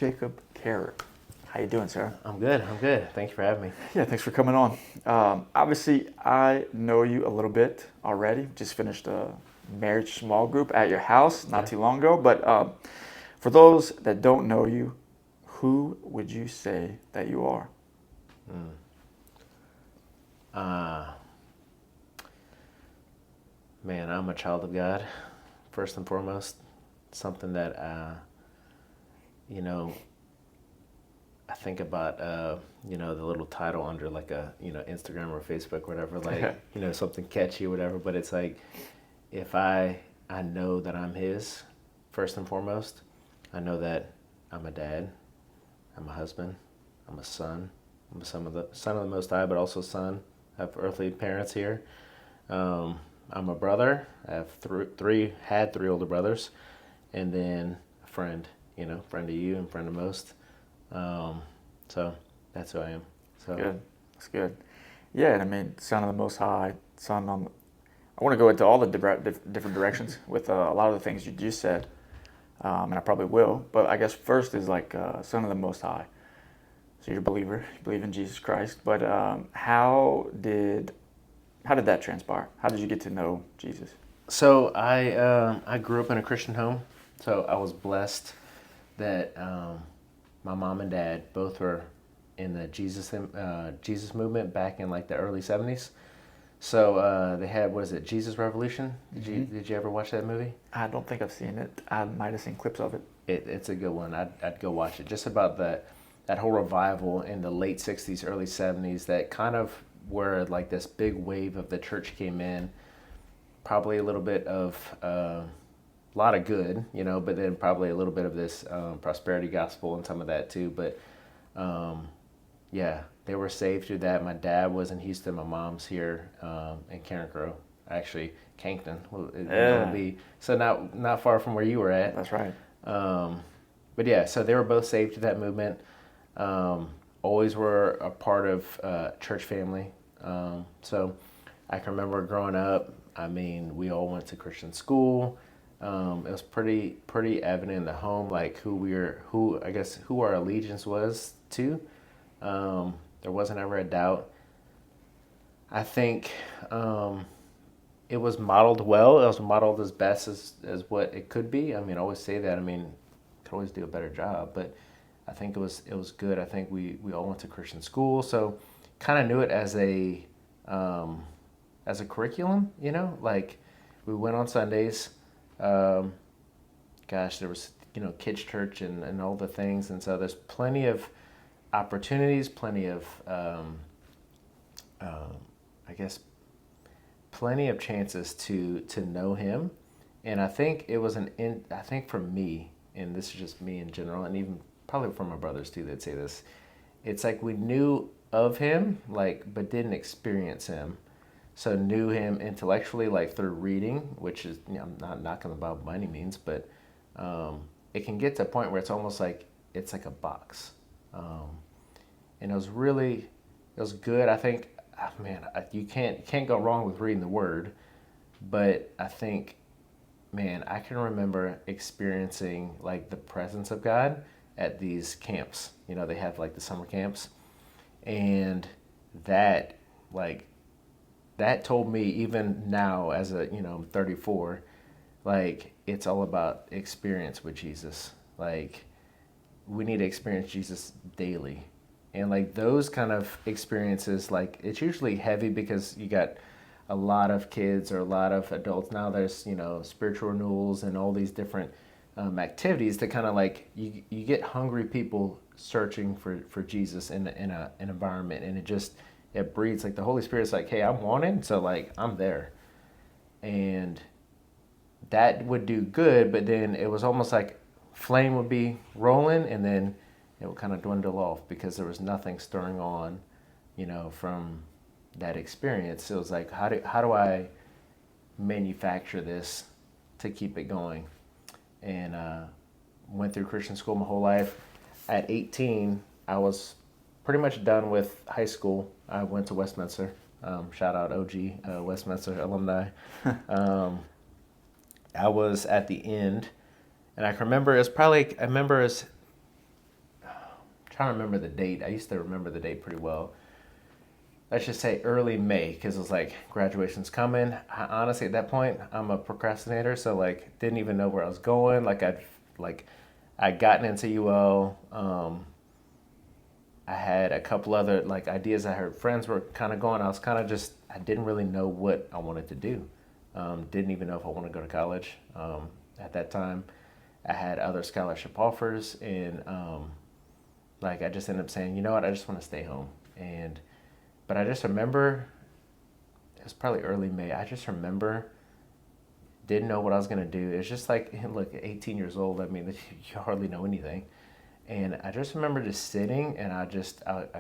Jacob Kehrer. How you doing, sir? I'm good. Thank you for having me. Yeah, thanks for coming on. Obviously, I know you a little bit already. Just finished a marriage small group at your house not too long ago. But for those that don't know you, who would you say that you are? Man, I'm a child of God, first and foremost. Something that, I think about, the little title under like a, Instagram or Facebook, whatever, like, something catchy or whatever. But it's like, if I know that I'm His, first and foremost, I know that I'm a dad, I'm a husband, I'm a son, I'm a son of the Most High, but also son. I have earthly parents here. I'm a brother. I have three older brothers, and then a friend. Friend of you and friend of most. So that's who I am. So Good. That's good. Yeah, and I mean, Son of the Most High, Son on. I want to go into all the different directions with a lot of the things you just said, and I probably will. But I guess first is like Son of the Most High. So you're a believer, you believe in Jesus Christ. But how did that transpire? How did you get to know Jesus? So I grew up in a Christian home. So I was blessed that my mom and dad both were in the Jesus movement back in like the early 70s. So they had, what is it, Jesus Revolution? Did you ever watch that movie? I don't think I've seen it. I might have seen clips of it. It's a good one. I'd go watch it. Just about that whole revival in the late 60s, early 70s, that kind of where like this big wave of the church came in. Probably a little bit of a lot of good, but then probably a little bit of this prosperity gospel and some of that too. But they were saved through that. My dad was in Houston. My mom's here in Carencro, actually Cankton. So not far from where you were at. That's right. But yeah, so they were both saved through that movement. Always were a part of church family. So I can remember growing up. I mean, we all went to Christian school. It was pretty evident in the home, like who our allegiance was to. There wasn't ever a doubt. I think it was modeled well. It was modeled as best as what it could be. I mean, I always say that. I mean, could always do a better job, but I think it was good. I think we all went to Christian school, so kind of knew it as a curriculum. Like we went on Sundays. There was kids church and all the things, and so there's plenty of opportunities, plenty of plenty of chances to know Him, and I think it was I think for me, and this is just me in general, and even probably for my brothers too, they'd say this. It's like we knew of Him, but didn't experience Him. So knew Him intellectually, like through reading, which is, I'm not knocking the Bible by any means, but it can get to a point where it's almost like it's like a box. And it was good. I think, man, you can't go wrong with reading the Word, but I think, man, I can remember experiencing like the presence of God at these camps. They have like the summer camps, and that told me, even now as I'm 34, like it's all about experience with Jesus. Like we need to experience Jesus daily. And like those kind of experiences, like it's usually heavy because you got a lot of kids or a lot of adults. Now there's, spiritual renewals and all these different activities that kind of like you get hungry people searching for Jesus in an environment, and it breeds, like the Holy Spirit's like, hey, I'm wanted, so like I'm there. And that would do good, but then it was almost like flame would be rolling and then it would kind of dwindle off because there was nothing stirring on, from that experience. So it was like, how do I manufacture this to keep it going? And went through Christian school my whole life. At 18, I was pretty much done with high school. I went to Westminster. Shout out OG Westminster alumni. I was at the end, and I can remember it was probably, trying to remember the date. I used to remember the date pretty well. Let's just say early May, because it was like graduation's coming. Honestly, at that point, I'm a procrastinator, so like didn't even know where I was going. I'd gotten into UL. I had a couple other like ideas. I heard friends were kind of going. I was kind of just, I didn't really know what I wanted to do. Didn't even know if I wanted to go to college. At that time, I had other scholarship offers, and I just ended up saying, you know what, I just want to stay home. But I just remember, it was probably early May. I just remember, didn't know what I was gonna do. It's just like, look, 18 years old. I mean, you hardly know anything. And I just remember just sitting, and I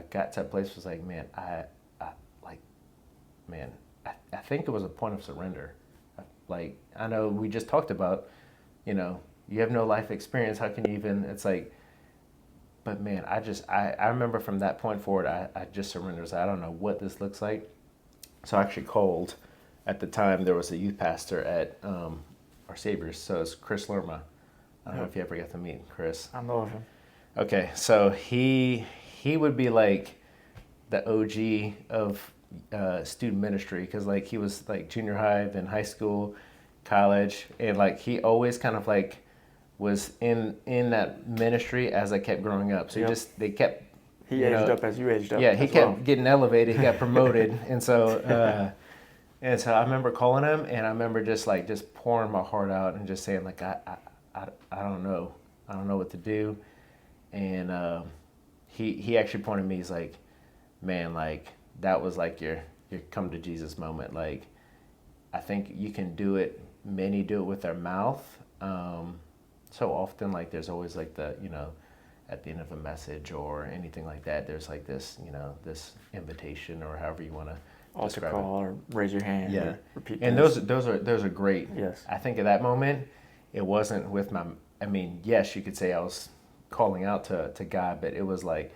got to a place where I was like, man, I think it was a point of surrender. Like, I know we just talked about, you have no life experience. How can you even, it's like, but man, I remember from that point forward, I just surrendered. So I don't know what this looks like. So I actually called, at the time, there was a youth pastor at Our Savior's. So it's Chris Lerma. I don't know if you ever got to meet Chris. I know of him. Okay, so he would be like the OG of student ministry, because like he was like junior high, then high school, college, and like he always kind of like was in that ministry as I kept growing up. So he aged up as you aged up. Yeah, he kept getting elevated. He got promoted, and so I remember calling him, and I remember just pouring my heart out and just saying like I don't know what to do. And he actually pointed to me. He's like, man, like that was like your come to Jesus moment. Like, I think you can do it. Many do it with their mouth. So often, like there's always like the, at the end of a message or anything like that, there's like this, this invitation or however you want to altar call or raise your hand. Yeah, repeat. And those are great. Yes. I think at that moment, it wasn't with my. I mean, yes, you could say I was calling out to God, but it was like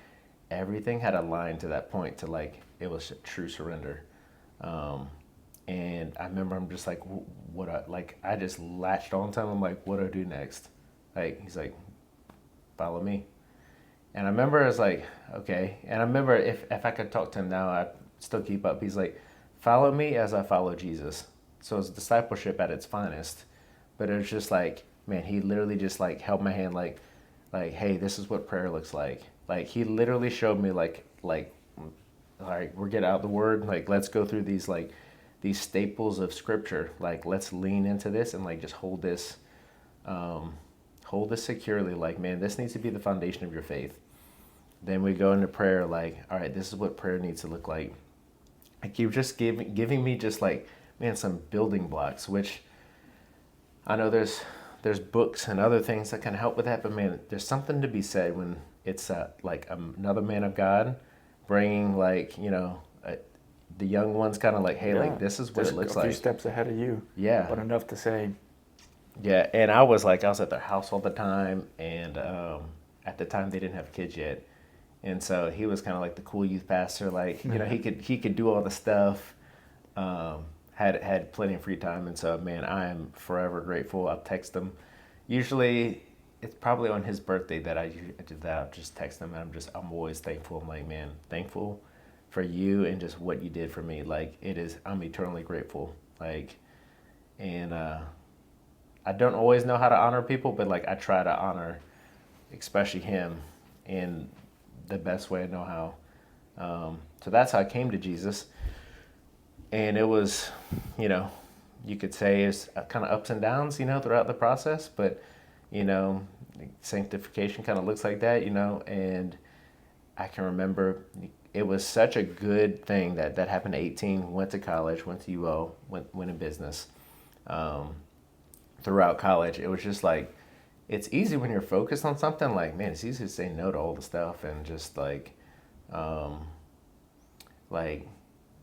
everything had aligned to that point, to like it was true surrender. And I remember I'm just like, I just latched on to him. I'm like, what do I do next? Like, he's like, follow me. And I remember I was like, okay. And I remember if I could talk to him now, I'd still keep up. He's like, follow me as I follow Jesus. So it's discipleship at its finest. But it was just like, man, he literally just like held my hand like, hey, this is what prayer looks like. Like, he literally showed me like, all right, we're getting out the word. Like, let's go through these staples of scripture. Like, let's lean into this and like just hold this securely. Like, man, this needs to be the foundation of your faith. Then we go into prayer. Like, all right, this is what prayer needs to look like. Like, you're just giving me just like, man, some building blocks, which I know there's books and other things that can help with that, but man, there's something to be said when it's like another man of God bringing like, the young ones kind of like, hey, like this is what it looks like. A few steps ahead of you. Yeah. But enough to say. Yeah, and I was at their house all the time, and at the time they didn't have kids yet, and so he was kind of like the cool youth pastor. Like, he could do all the stuff. Had plenty of free time, and so man, I am forever grateful. I'll text him. Usually, it's probably on his birthday that I do that. I'll just text him, and I'm always thankful. I'm like, man, thankful for you and just what you did for me. Like, I'm eternally grateful. Like, and I don't always know how to honor people, but like I try to honor, especially him, in the best way I know how. So that's how I came to Jesus. And it was, you could say it's kind of ups and downs, throughout the process. But, sanctification kind of looks like that, And I can remember it was such a good thing that happened at 18, went to college, went to UO, went in business. Throughout college, it was just like, it's easy when you're focused on something. Like, man, it's easy to say no to all the stuff and just like,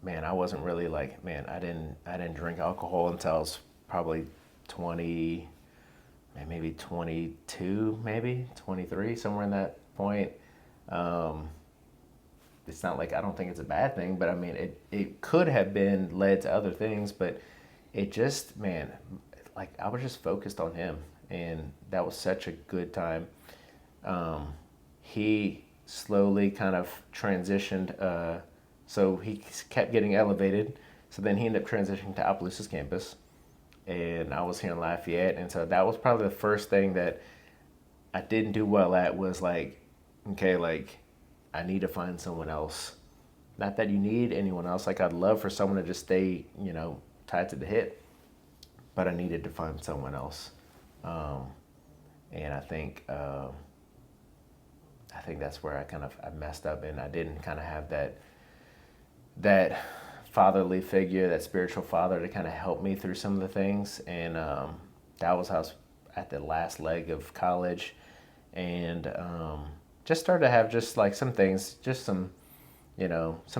man, I wasn't really like, man, I didn't drink alcohol until I was probably 20, maybe 22, maybe 23, somewhere in that point. It's not like, I don't think it's a bad thing, but I mean, it could have been led to other things, but it just, man, like I was just focused on him, and that was such a good time. He slowly kind of transitioned. So he kept getting elevated. So then he ended up transitioning to Opelousas campus, and I was here in Lafayette. And so that was probably the first thing that I didn't do well at, was like, okay, like I need to find someone else. Not that you need anyone else. Like I'd love for someone to just stay, tied to the hip, but I needed to find someone else. And I think that's where I messed up, and I didn't kind of have that fatherly figure, that spiritual father to kind of help me through some of the things. And that was how I was at the last leg of college, and just started to have just like some things, just some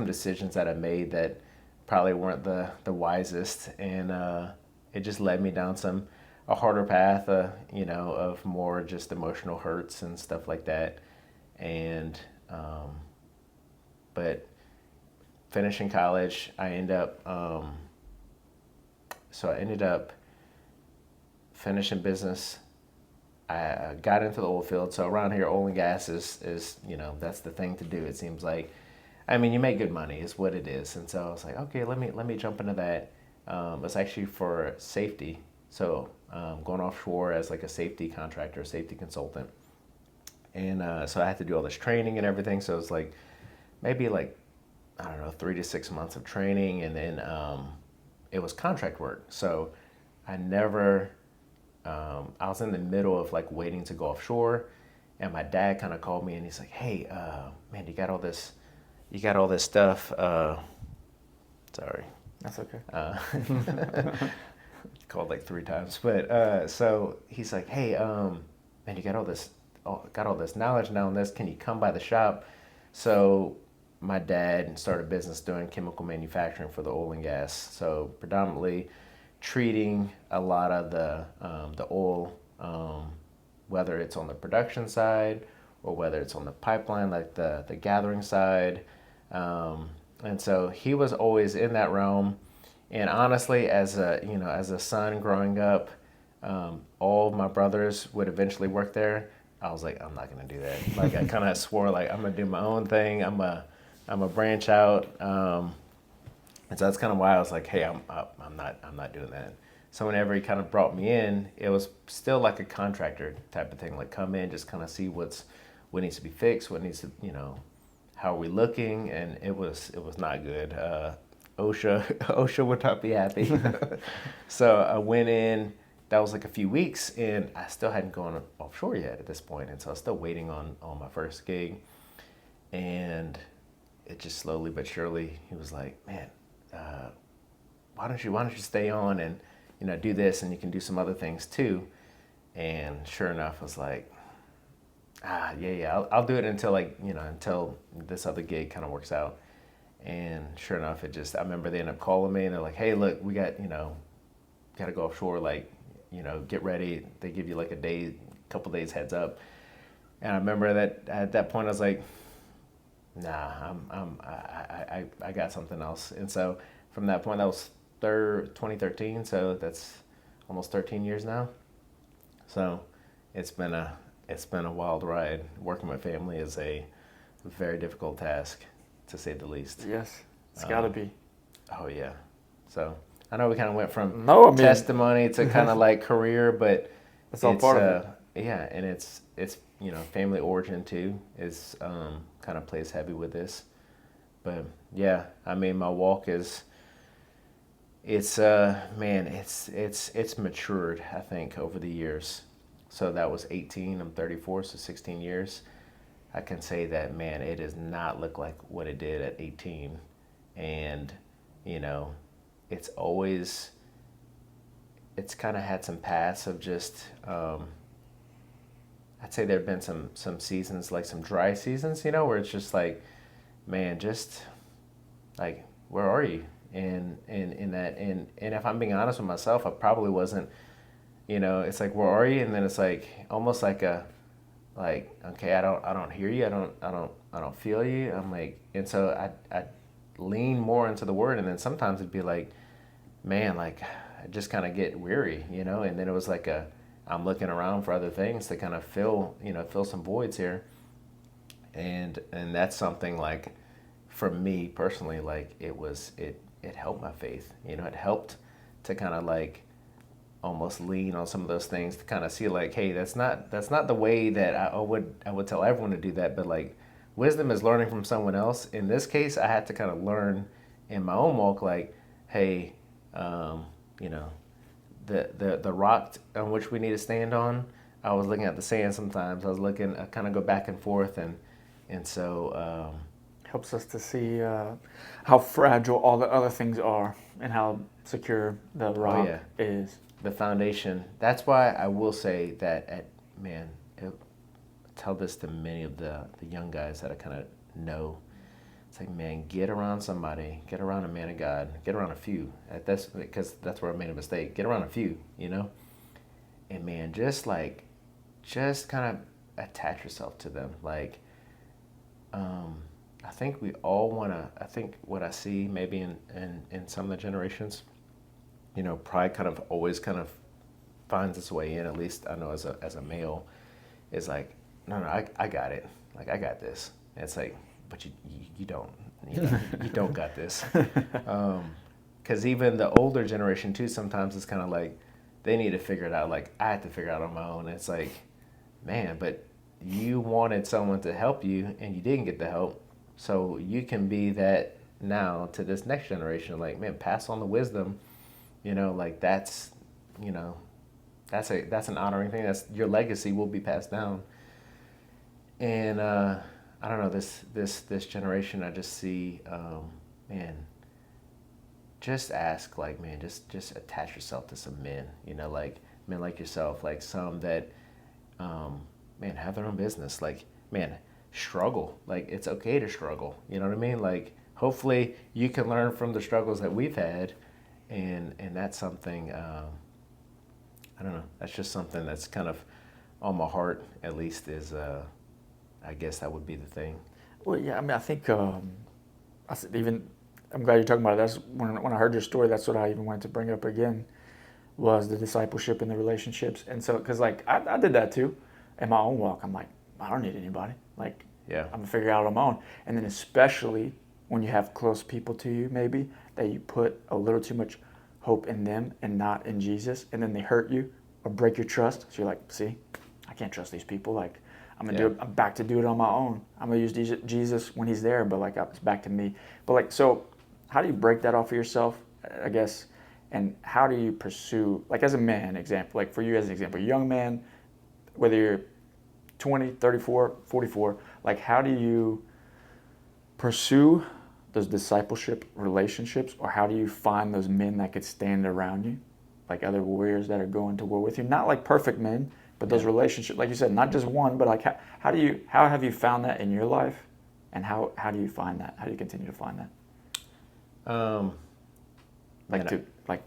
decisions that I made that probably weren't the wisest, and it just led me down a harder path, of more just emotional hurts and stuff like that. And but finishing college, I ended up finishing business. I got into the oil field. So around here, oil and gas is that's the thing to do. It seems like, I mean, you make good money is what it is. And so I was like, okay, let me jump into that. It's actually for safety. So going offshore as like a safety contractor, safety consultant. And so I had to do all this training and everything. So it's like maybe like, I don't know, 3 to 6 months of training. And then it was contract work. So I never, I was in the middle of like waiting to go offshore. And my dad kind of called me and he's like, hey, man, you got all this stuff. Sorry. That's okay. Called like 3 times. But so he's like, hey, man, you got all this knowledge now on this. Can you come by the shop? So my dad started a business doing chemical manufacturing for the oil and gas. So predominantly treating a lot of the oil, whether it's on the production side or whether it's on the pipeline, like the gathering side. And so he was always in that realm. And honestly, as a son growing up, all of my brothers would eventually work there. I was like, I'm not gonna do that. Like I kind of swore, like I'm gonna do my own thing. I'm a branch out. And so that's kind of why I was like, hey, I'm not doing that. So whenever he kind of brought me in, it was still like a contractor type of thing. Like come in, just kind of see what needs to be fixed, what needs to, how are we looking, and it was not good. OSHA would not be happy. So I went in. That was like a few weeks, and I still hadn't gone offshore yet at this point, and so I was still waiting on my first gig. And it just slowly but surely, he was like, "Man, why don't you stay on and do this, and you can do some other things too." And sure enough, I was like, yeah, I'll do it until until this other gig kind of works out. And sure enough, I remember they ended up calling me and they're like, hey, look, we got, got to go offshore, like, get ready. They give you like a couple days heads up. And I remember that at that point I was like, nah, I got something else. And so from that point, that was 2013. So that's almost 13 years now. So it's been a wild ride. Working with family is a very difficult task, to say the least. Yes, it's got to be. Oh yeah. So I know we kind of went from testimony to kind of like career, but it's all part of it. Yeah, and it's family origin too is kind of plays heavy with this. But yeah, I mean my walk is it's matured, I think, over the years. So that was 18, I'm 34, so 16 years. I can say that, man, it does not look like what it did at 18. And, it's kind of had some paths of just, I'd say there have been some seasons, like some dry seasons, where it's just like, man, just like, where are you? And if I'm being honest with myself, I probably wasn't, it's like, where are you? And then it's like, almost like okay, I don't hear you. I don't feel you. I'm like, and so I lean more into the word. And then sometimes it'd be like, man, like I just kind of get weary, and then it was like I'm looking around for other things to kind of fill some voids here. And that's something like, for me personally, like it helped my faith. You know, it helped to kind of like almost lean on some of those things to kind of see like, hey, that's not the way that I would tell everyone to do that, but like wisdom is learning from someone else. In this case, I had to kind of learn in my own walk, like, hey, you know, the rock on which we need to stand on. I was looking at the sand sometimes. I was looking, I kind of go back and forth, and so Helps us to see how fragile all the other things are and how secure the rock yeah. is. The foundation. That's why I will say that man, I tell this to many of the young guys that I kind of know. It's like, man, get around somebody, get around a man of God, get around a few. That's because that's where I made a mistake. Get around a few, you know, and man, just kind of attach yourself to them. Like, I think we all want to. I think what I see maybe in some of the generations, you know, pride kind of always kind of finds its way in. At least I know as a male, is like, no, I got it. Like, I got this. And it's like, but you don't. You know, you don't got this. Because even the older generation too, sometimes it's kind of like they need to figure it out. Like, I had to figure it out on my own. It's like, man, but you wanted someone to help you and you didn't get the help. So you can be that now to this next generation. Like, man, pass on the wisdom. You know, like that's, you know, that's an honoring thing. That's your legacy will be passed down. And I don't know, this generation, I just see, man, just ask, like, man, just attach yourself to some men. You know, like men like yourself, like some that, man, have their own business. Like, man, struggle. Like, it's okay to struggle. You know what I mean? Like, hopefully you can learn from the struggles that we've had, and that's something. I don't know. That's just something that's kind of on my heart. At least is, I guess that would be the thing. Well, yeah, I mean, I think even I'm glad you're talking about it. That's when I heard your story. That's what I even wanted to bring up again, was the discipleship and the relationships. And so, because like I did that too, in my own walk. I'm like, I don't need anybody. Like, Yeah. I'm gonna figure it out on my own. And then especially when you have close people to you, maybe that you put a little too much hope in them and not in Jesus, and then they hurt you or break your trust. So you're like, see, I can't trust these people. Like, I'm gonna do it. I'm back to do it on my own. I'm gonna use Jesus when he's there, but like it's back to me. But like, so how do you break that off of yourself, I guess, and how do you pursue, like as a man, example, like for you as an example, young man, whether you're 20, 34, 44, like how do you pursue those discipleship relationships, or how do you find those men that could stand around you, like other warriors that are going to war with you, not like perfect men, but those relationships, like you said, not just one, but like how have you found that in your life, and how do you find that? How do you continue to find that? Like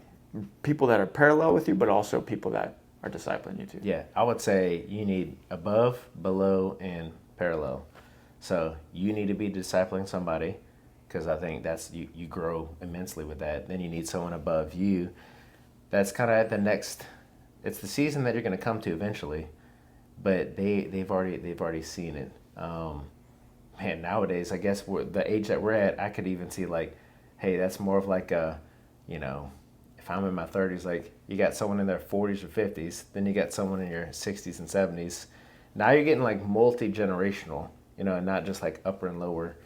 people that are parallel with you, but also people that are discipling you too. Yeah, I would say you need above, below, and parallel. So you need to be discipling somebody, because I think that's you grow immensely with that. Then you need someone above you. That's kind of at the next. It's the season that you're going to come to eventually, but they've already seen it. Man, nowadays I guess the age that we're at, I could even see like, hey, that's more of like a, you know, if I'm in my 30s, like you got someone in their 40s or 50s, then you got someone in your 60s and 70s. Now you're getting like multi-generational, you know, and not just like upper and lower,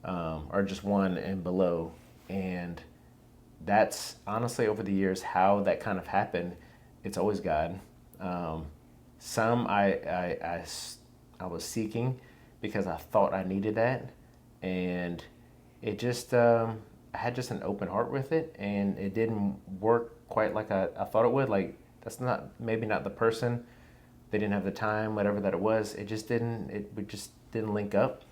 or just one and below. And that's honestly over the years how that kind of happened. It's always God. Some I was seeking because I thought I needed that, and it just I had just an open heart with it, and it didn't work quite like I thought it would. Like, that's maybe not the person. They didn't have the time, whatever that it was. We just didn't link up.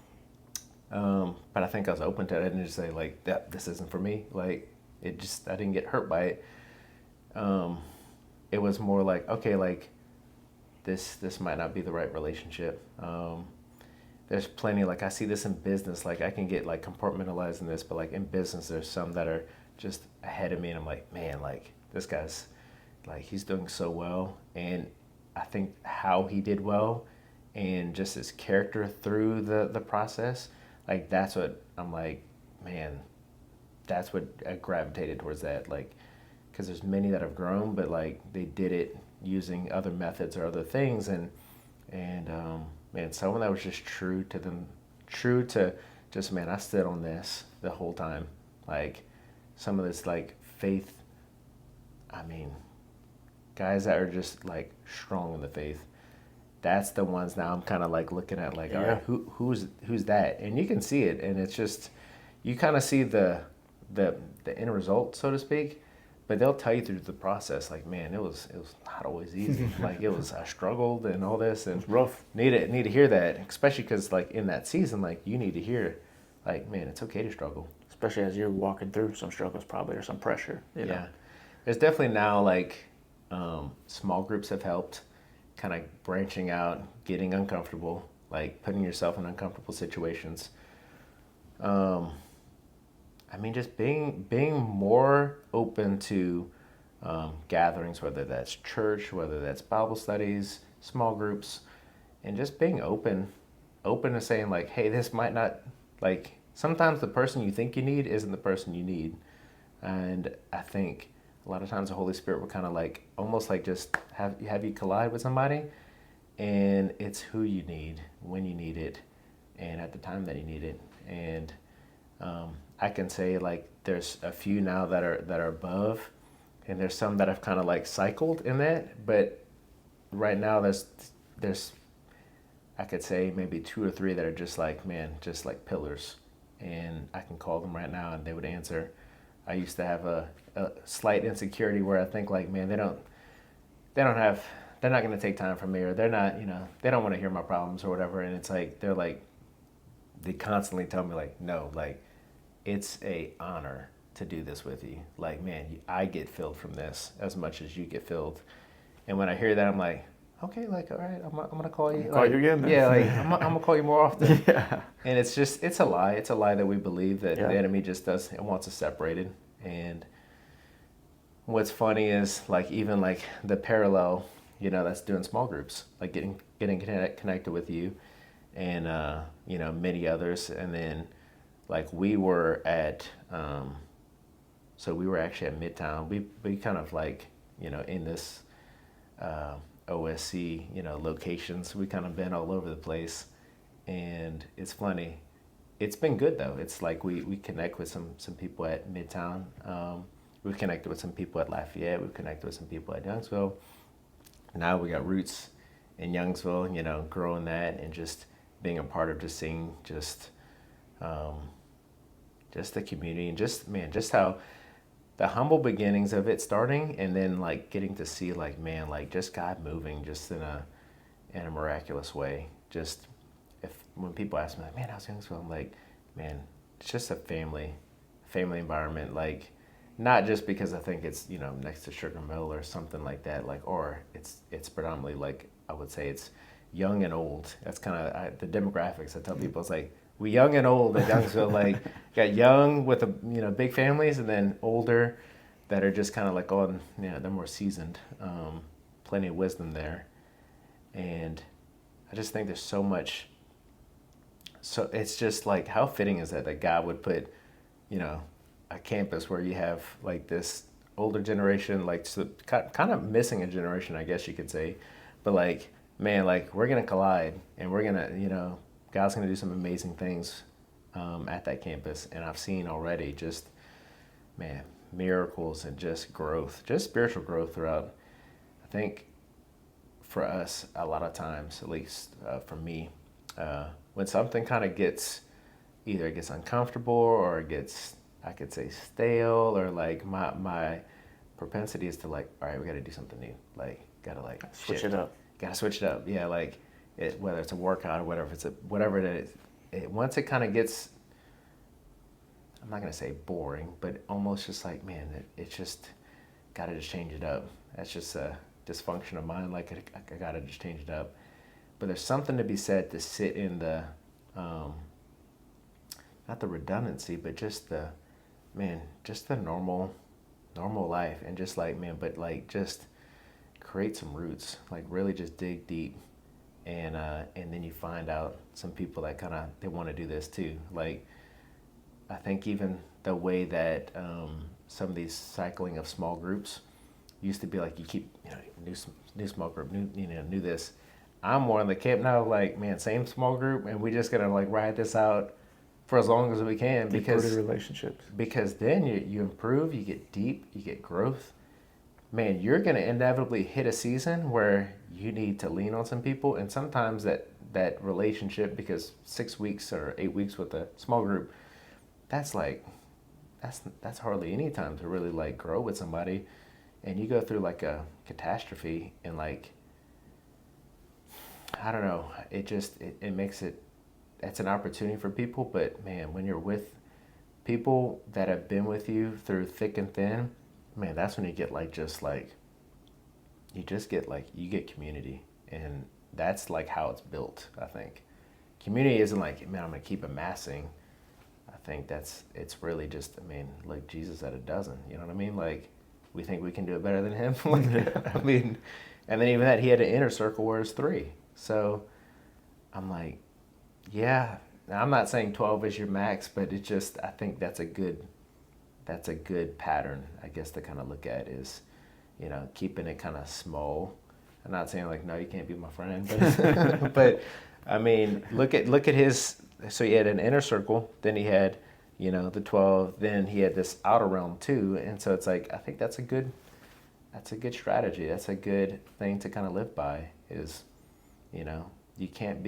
But I think I was open to it and just say like, this isn't for me. Like, I didn't get hurt by it. It was more like, okay, like this might not be the right relationship. There's plenty, like I see this in business, like I can get like compartmentalized in this, but like in business, there's some that are just ahead of me, and I'm like, man, like this guy's like, he's doing so well. And I think how he did well and just his character through the process, like that's what I'm like, man, that's what I gravitated towards that, like, because there's many that have grown, but like they did it using other methods or other things, and man, someone that was just true to them, true to just, man, I stood on this the whole time, like some of this like faith, I mean, guys that are just like strong in the faith. That's the ones now I'm kind of like looking at like, all right, who's that? And you can see it, and it's just, you kind of see the end result, so to speak. But they'll tell you through the process, like, man, it was not always easy. Like I struggled and all this, and It's rough. Need to hear that, especially because like in that season, like you need to hear, like, man, it's okay to struggle. Especially as you're walking through some struggles, probably, or some pressure. You know? Yeah, there's definitely now like small groups have helped, kind of branching out, getting uncomfortable, like putting yourself in uncomfortable situations. I mean, just being more open to gatherings, whether that's church, whether that's Bible studies, small groups, and just being open to saying like, hey, this might not, like, sometimes the person you think you need isn't the person you need. And I think a lot of times the Holy Spirit will kind of like, almost like just have you collide with somebody, and it's who you need, when you need it, and at the time that you need it. And I can say like there's a few now that are above, and there's some that have kind of like cycled in that. But right now there's I could say maybe 2 or 3 that are just like, man, just like pillars, and I can call them right now and they would answer. I used to have a slight insecurity where I think like, man, they're not going to take time from me, or they're not, they don't want to hear my problems or whatever. And it's like, they constantly tell me like, no, like, it's a honor to do this with you. Like, man, I get filled from this as much as you get filled. And when I hear that, I'm like, okay, like, all right, I'm going to call you. Call you again then. Yeah, like, I'm going to call you more often. Yeah. And it's a lie. It's a lie that we believe that the enemy just wants us separated. And what's funny is like, even like the parallel, that's doing small groups, like getting connected with you and, many others. And then like we were at, so we were actually at Midtown. We kind of like, in this OSC, locations, we kind of been all over the place. And it's funny. It's been good though. It's like we connect with some people at Midtown. We've connected with some people at Lafayette. We've connected with some people at Youngsville. Now we got roots in Youngsville, growing that and just being a part of just seeing just the community and just how the humble beginnings of it starting, and then like getting to see like, man, like just God moving just in a miraculous way. Just when people ask me like, man, how's Youngsville? I'm like, man, it's just a family environment. Like, not just because I think it's, next to Sugar Mill or something like that, like, or it's predominantly like, I would say it's young and old. That's kind of the demographics. I tell people, it's like, we young and old at Youngsville, like, got young with big families, and then older that are just kind of like on, they're more seasoned, plenty of wisdom there. And I just think there's so much. So it's just like, how fitting is that God would put, a campus where you have like this older generation, like, so kind of missing a generation, I guess you could say, but like, man, like we're gonna collide, and we're gonna, God's gonna do some amazing things at that campus, and I've seen already just, man, miracles and just growth, just spiritual growth throughout. I think for us, a lot of times, at least for me, when something kind of either it gets uncomfortable or it gets, I could say, stale, or like my propensity is to like, all right, we got to do something new. Like, gotta like Switch it up. Gotta switch it up. Yeah, like whether it's a workout or whatever it is. Once it kind of gets, I'm not gonna say boring, but almost just like, man, it's just gotta just change it up. That's just a dysfunction of mine. Like, I gotta just change it up. But there's something to be said to sit in the, not the redundancy, but just the normal life, and just like, man, but like just create some roots, like really just dig deep and then you find out some people that kind of they want to do this too. Like I think even the way that some of these cycling of small groups used to be like you keep new small group, new this. I'm more in the camp now, like, man, same small group, and we just gotta like ride this out for as long as we can because relationships. Because then you improve, you get deep, you get growth. Man, you're gonna inevitably hit a season where you need to lean on some people, and sometimes that relationship, because 6 weeks or 8 weeks with a small group, that's hardly any time to really like grow with somebody, and you go through like a catastrophe and like I don't know. It makes it, it's an opportunity for people. But man, when you're with people that have been with you through thick and thin, man, that's when you get like, you get community. And that's like how it's built, I think. Community isn't like, man, I'm going to keep amassing. I think it's really just, I mean, like Jesus at a dozen, you know what I mean? Like, we think we can do it better than him. Like, I mean, and then even that, he had an inner circle where it's 3. So I'm like, yeah, now, I'm not saying 12 is your max, but it just, I think that's a good pattern, I guess, to kind of look at is, keeping it kind of small. I'm not saying like, no, you can't be my friend, but, but I mean, look at his, so he had an inner circle, then he had, the 12, then he had this outer realm too. And so it's like, I think that's a good strategy. That's a good thing to kind of live by is, you can't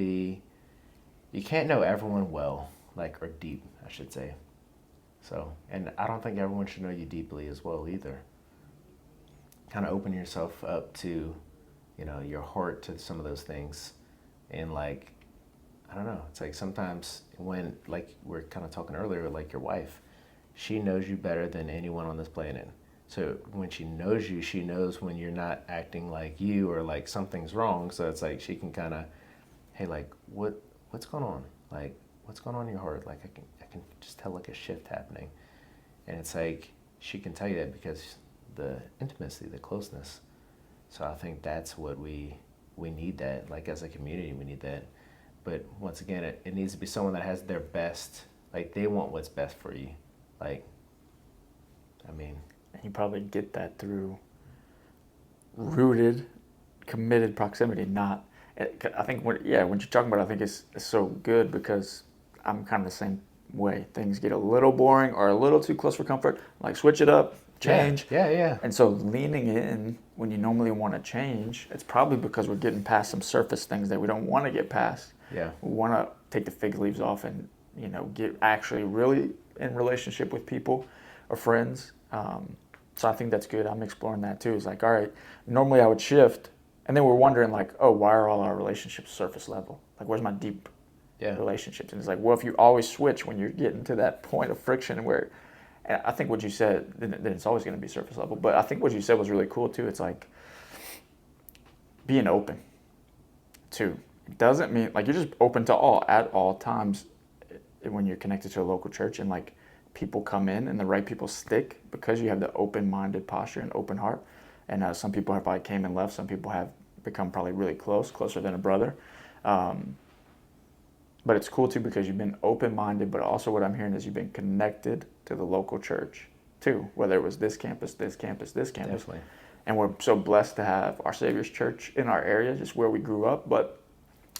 know everyone well, like, or deep, I should say. So, and I don't think everyone should know you deeply as well either. Kind of open yourself up to, your heart to some of those things. And like, I don't know, it's like sometimes when, like we're kind of talking earlier, like your wife, she knows you better than anyone on this planet. So when she knows you, she knows when you're not acting like you or like something's wrong. So it's like she can kind of, hey, like what's going on? Like what's going on in your heart? Like I can just tell like a shift happening. And it's like she can tell you that because the intimacy, the closeness. So I think that's what we need, that like as a community we need that. But once again, it needs to be someone that has their best, like they want what's best for you. Like, I mean, you probably get that through rooted, committed proximity. Not, I think when you're talking about it, I think it's so good because I'm kind of the same way. Things get a little boring or a little too close for comfort. Like switch it up, change. Yeah. And so leaning in when you normally want to change, it's probably because we're getting past some surface things that we don't want to get past. Yeah. We want to take the fig leaves off and get actually really in relationship with people or friends. So I think that's good. I'm exploring that too. It's like, all right, normally I would shift, and then we're wondering like, oh, why are all our relationships surface level? Like, where's my deep relationships? And it's like, well, if you always switch when you're getting to that point of friction where, and I think what you said, then it's always going to be surface level. But I think what you said was really cool too. It's like being open too. It doesn't mean like you're just open to all at all times when you're connected to a local church, and like people come in and the right people stick because you have the open-minded posture and open heart. And some people have probably came and left. Some people have become probably really closer than a brother. But it's cool too because you've been open-minded, but also what I'm hearing is you've been connected to the local church too, whether it was this campus. Definitely. And we're so blessed to have our Savior's Church in our area, just where we grew up. But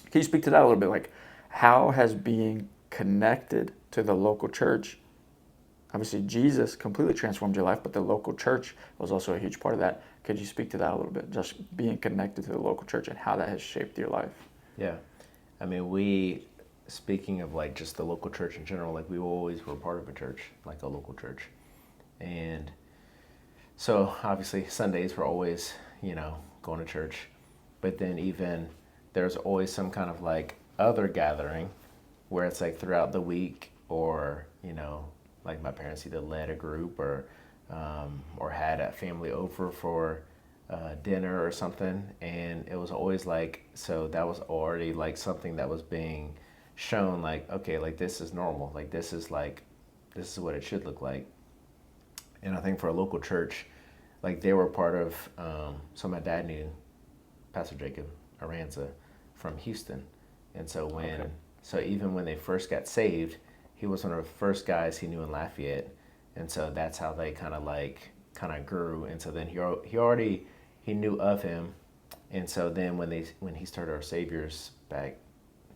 can you speak to that a little bit? Like, how has being connected to the local church, obviously Jesus completely transformed your life, but the local church was also a huge part of that. Could you speak to that a little bit? Just being connected to the local church and how that has shaped your life. Yeah. I mean, speaking of like just the local church in general, like we always were part of a church, like a local church. And so obviously Sundays were always, going to church. But then even there's always some kind of like other gathering where it's like throughout the week, or, like my parents either led a group or had a family over for dinner or something. And it was always like, so that was already like something that was being shown, like, okay, like this is normal. Like this is what it should look like. And I think for a local church, like they were part of, so my dad knew Pastor Jacob Kehrer from Houston. And so even when they first got saved, he was one of the first guys he knew in Lafayette. And so that's how they kind of grew. And so then he knew of him. And so then when he started Our Saviors back,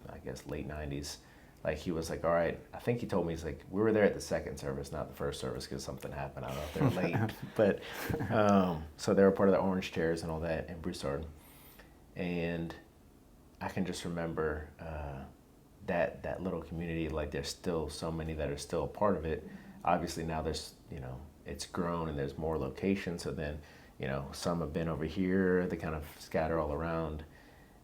I guess late 90s, like he was like, all right, I think he told me, he's like, we were there at the second service, not the first service, because something happened. I don't know if they were late. But so they were part of the Orange Chairs and all that in Broussard. And I can just remember that little community, like there's still so many that are still a part of it. Obviously now there's, it's grown and there's more locations. So then, some have been over here, they kind of scatter all around.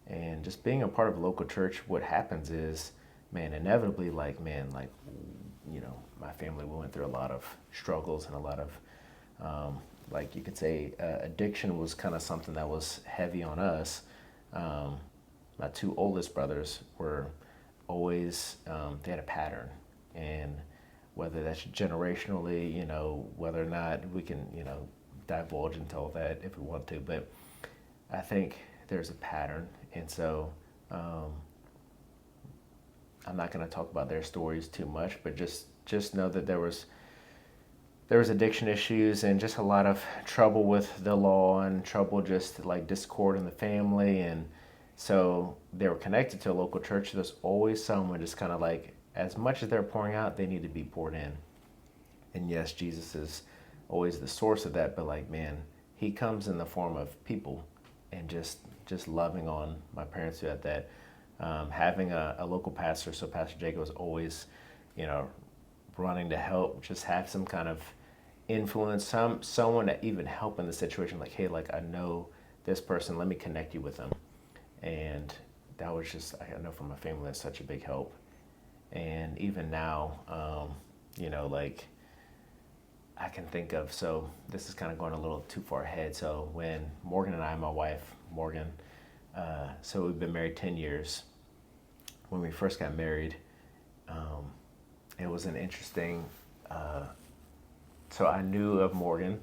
And just being a part of a local church, what happens is, man, inevitably, my family, we went through a lot of struggles and a lot of, you could say, addiction was kind of something that was heavy on us. My two oldest brothers were always, they had a pattern, and whether that's generationally, whether or not we can, divulge into all that if we want to, but I think there's a pattern. And so I'm not going to talk about their stories too much, but just know that there was addiction issues and just a lot of trouble with the law and trouble, just like discord in the family. And so they were connected to a local church. There's always someone just kind of like, as much as they're pouring out, they need to be poured in. And yes, Jesus is always the source of that, but like, man, he comes in the form of people, and just loving on my parents who had that. Having a local pastor, so Pastor Jacob was always, running to help, just have some kind of influence, someone to even help in the situation, like, hey, like, I know this person, let me connect you with them. And that was just, I know from my family, that's such a big help. And even now, I can think of, so this is kind of going a little too far ahead. So when Morgan and I, my wife, Morgan, so we've been married 10 years. When we first got married, it was an interesting, so I knew of Morgan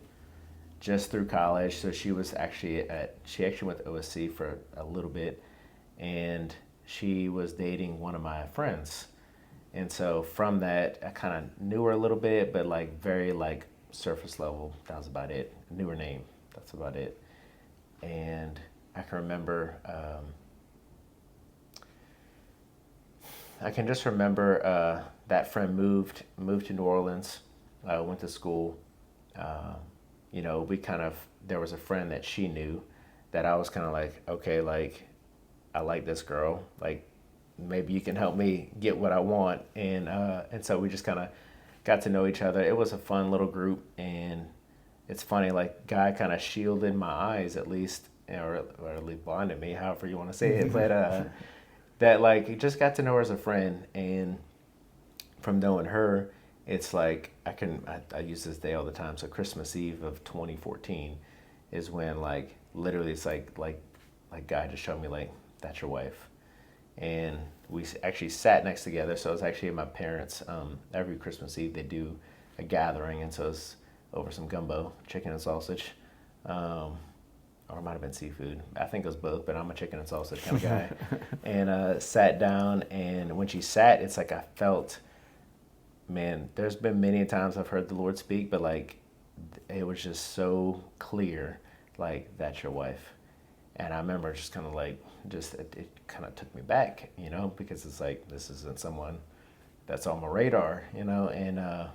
just through college. So she actually went to OSC for a little bit, and she was dating one of my friends. And so from that, I kind of knew her a little bit, but like very like surface level. That was about it. I knew her name. That's about it. And I can remember, that friend moved to New Orleans, went to school. There was a friend that she knew that I was kind of like, okay, like, I like this girl, like, maybe you can help me get what I want. And so we just kind of got to know each other. It was a fun little group. And it's funny, like, guy kind of shielded my eyes, at least, or at least blinded me, however you want to say it. But that, like, just got to know her as a friend. And from knowing her, it's like, I use this day all the time. So Christmas Eve of 2014 is when, like, literally it's like God just showed me, like, that's your wife. And we actually sat next together. So it was actually at my parents', every Christmas Eve they do a gathering. And so it's over some gumbo, chicken and sausage, or it might have been seafood. I think it was both, but I'm a chicken and sausage kind of guy. And sat down, and when she sat, it's like I felt, man, there's been many times I've heard the Lord speak, but like, it was just so clear, like, that's your wife. And I remember just kind of like, it kind of took me back, because it's like, this isn't someone that's on my radar, and I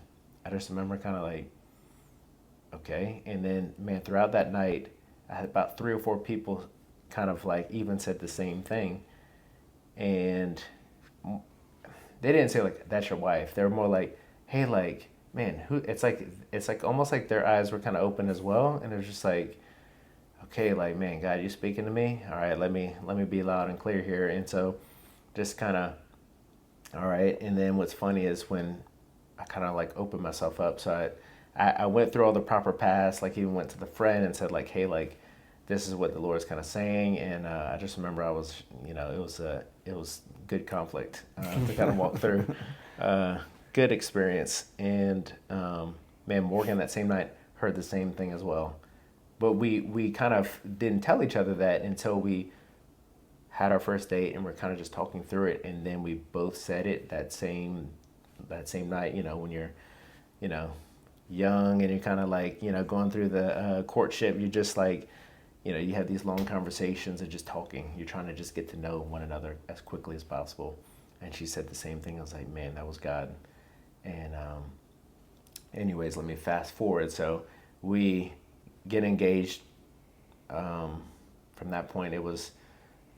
just remember kind of like, okay. And then, man, throughout that night, I had about 3 or 4 people kind of like even said the same thing. And they didn't say like, that's your wife. They were more like, hey, like, man, it's like almost like their eyes were kind of open as well. And it was just like, okay, like, man, God, you speaking to me? All right, let me be loud and clear here. And so just kind of, all right. And then what's funny is when I kind of like opened myself up. So I went through all the proper paths, like even went to the friend and said like, hey, like, this is what the Lord's kind of saying. And I just remember I was, it was good conflict to kind of walk through. Good experience. And man, Morgan that same night heard the same thing as well. But we kind of didn't tell each other that until we had our first date, and we're kind of just talking through it, and then we both said it that same night. When you're, young and you're kind of like, going through the courtship, you're just like, you have these long conversations and just talking. You're trying to just get to know one another as quickly as possible. And she said the same thing. I was like, man, that was God. And anyways, let me fast forward. So we get engaged. From that point, it was,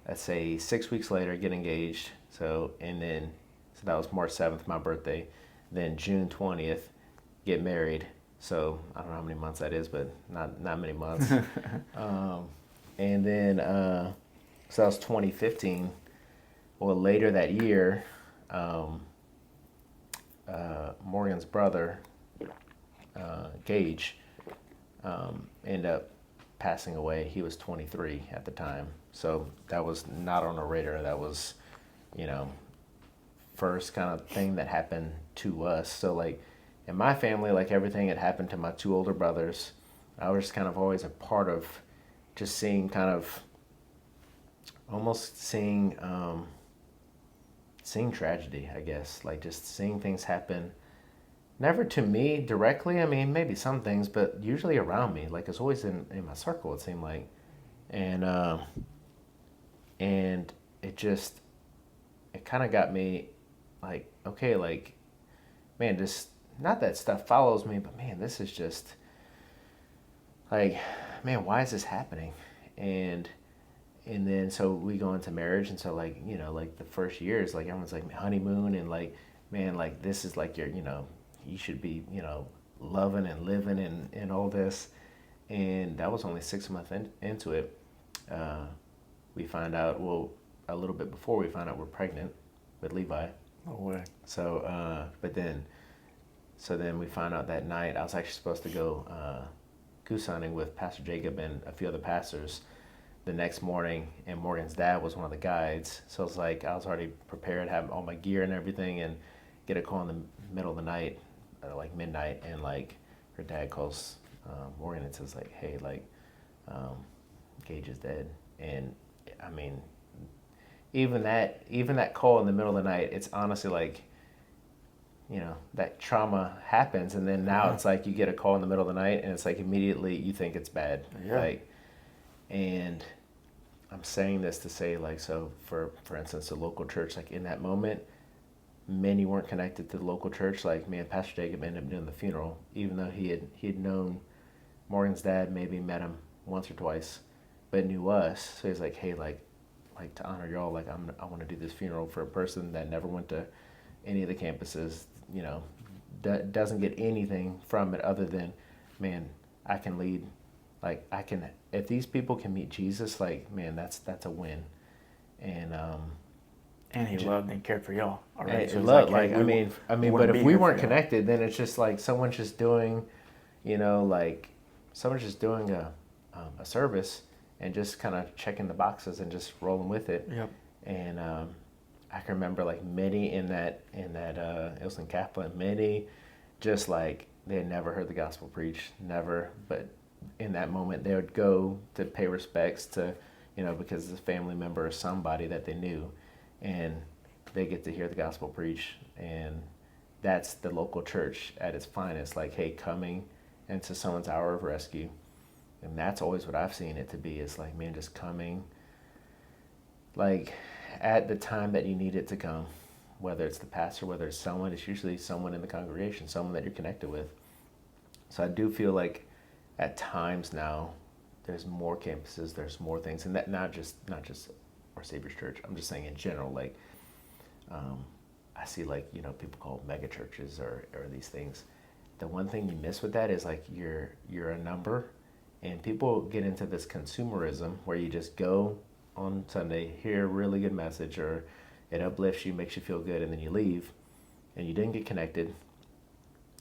let's say, 6 weeks later, get engaged. So that was March 7th, my birthday. Then June 20th, get married. So I don't know how many months that is, but not many months. And then, so that was 2015. Well, later that year, Morgan's brother, Gage, ended up passing away. He was 23 at the time. So that was not on the radar. That was, first kind of thing that happened to us. So like in my family, like everything had happened to my two older brothers. I was kind of always a part of just seeing seeing tragedy, I guess, like just seeing things happen. Never to me directly. I mean, maybe some things, but usually around me. Like it's always in my circle, it seemed like. And it kind of got me like, okay, like, man, this, not that stuff follows me, but man, this is just like, man, why is this happening? And then so we go into marriage, and so like, like the first year is like everyone's like honeymoon, and like, man, like this is like your, you should be, loving and living and all this. And that was only 6 months into it. We find out, well, a little bit before we find out we're pregnant with Levi. No way. So, then we find out that night. I was actually supposed to go goose hunting with Pastor Jacob and a few other pastors the next morning, and Morgan's dad was one of the guides. So it's like I was already prepared, have all my gear and everything, and get a call in the middle of the night, like midnight, and like her dad calls Morgan and says like, hey, like Gage is dead. And I mean, even that call in the middle of the night, it's honestly like, that trauma happens, and then now it's like you get a call in the middle of the night, and it's like immediately you think it's bad. Yeah. Like, and I'm saying this to say, like, so for instance, the local church, like in that moment, many weren't connected to the local church. Like, man, Pastor Jacob ended up doing the funeral, even though he had known Morgan's dad, maybe met him once or twice, but knew us. So he's like, hey, like to honor y'all, like I want to do this funeral for a person that never went to any of the campuses, doesn't get anything from it other than, man, I can lead, like if these people can meet Jesus, like, man, that's a win. And he loved and cared for y'all already. So loved, like, I mean, but if we weren't connected, then it's just like someone's just doing, like someone's just doing a service and just kind of checking the boxes and just rolling with it. Yep. And I can remember like many in that it was in Kaplan, many just like they had never heard the gospel preached, never, but in that moment they would go to pay respects to, because it's a family member or somebody that they knew, and they get to hear the gospel preached. And that's the local church at its finest, like, hey, coming into someone's hour of rescue. And that's always what I've seen it to be, is like, man, just coming like at the time that you need it to come, whether it's the pastor, whether it's someone, it's usually someone in the congregation, someone that you're connected with. So I do feel like at times now there's more campuses, there's more things, and that not just our Savior's Church. I'm just saying in general, like I see like, people call mega churches or these things. The one thing you miss with that is like you're a number, and people get into this consumerism where you just go on Sunday, hear a really good message, or it uplifts you, makes you feel good, and then you leave, and you didn't get connected.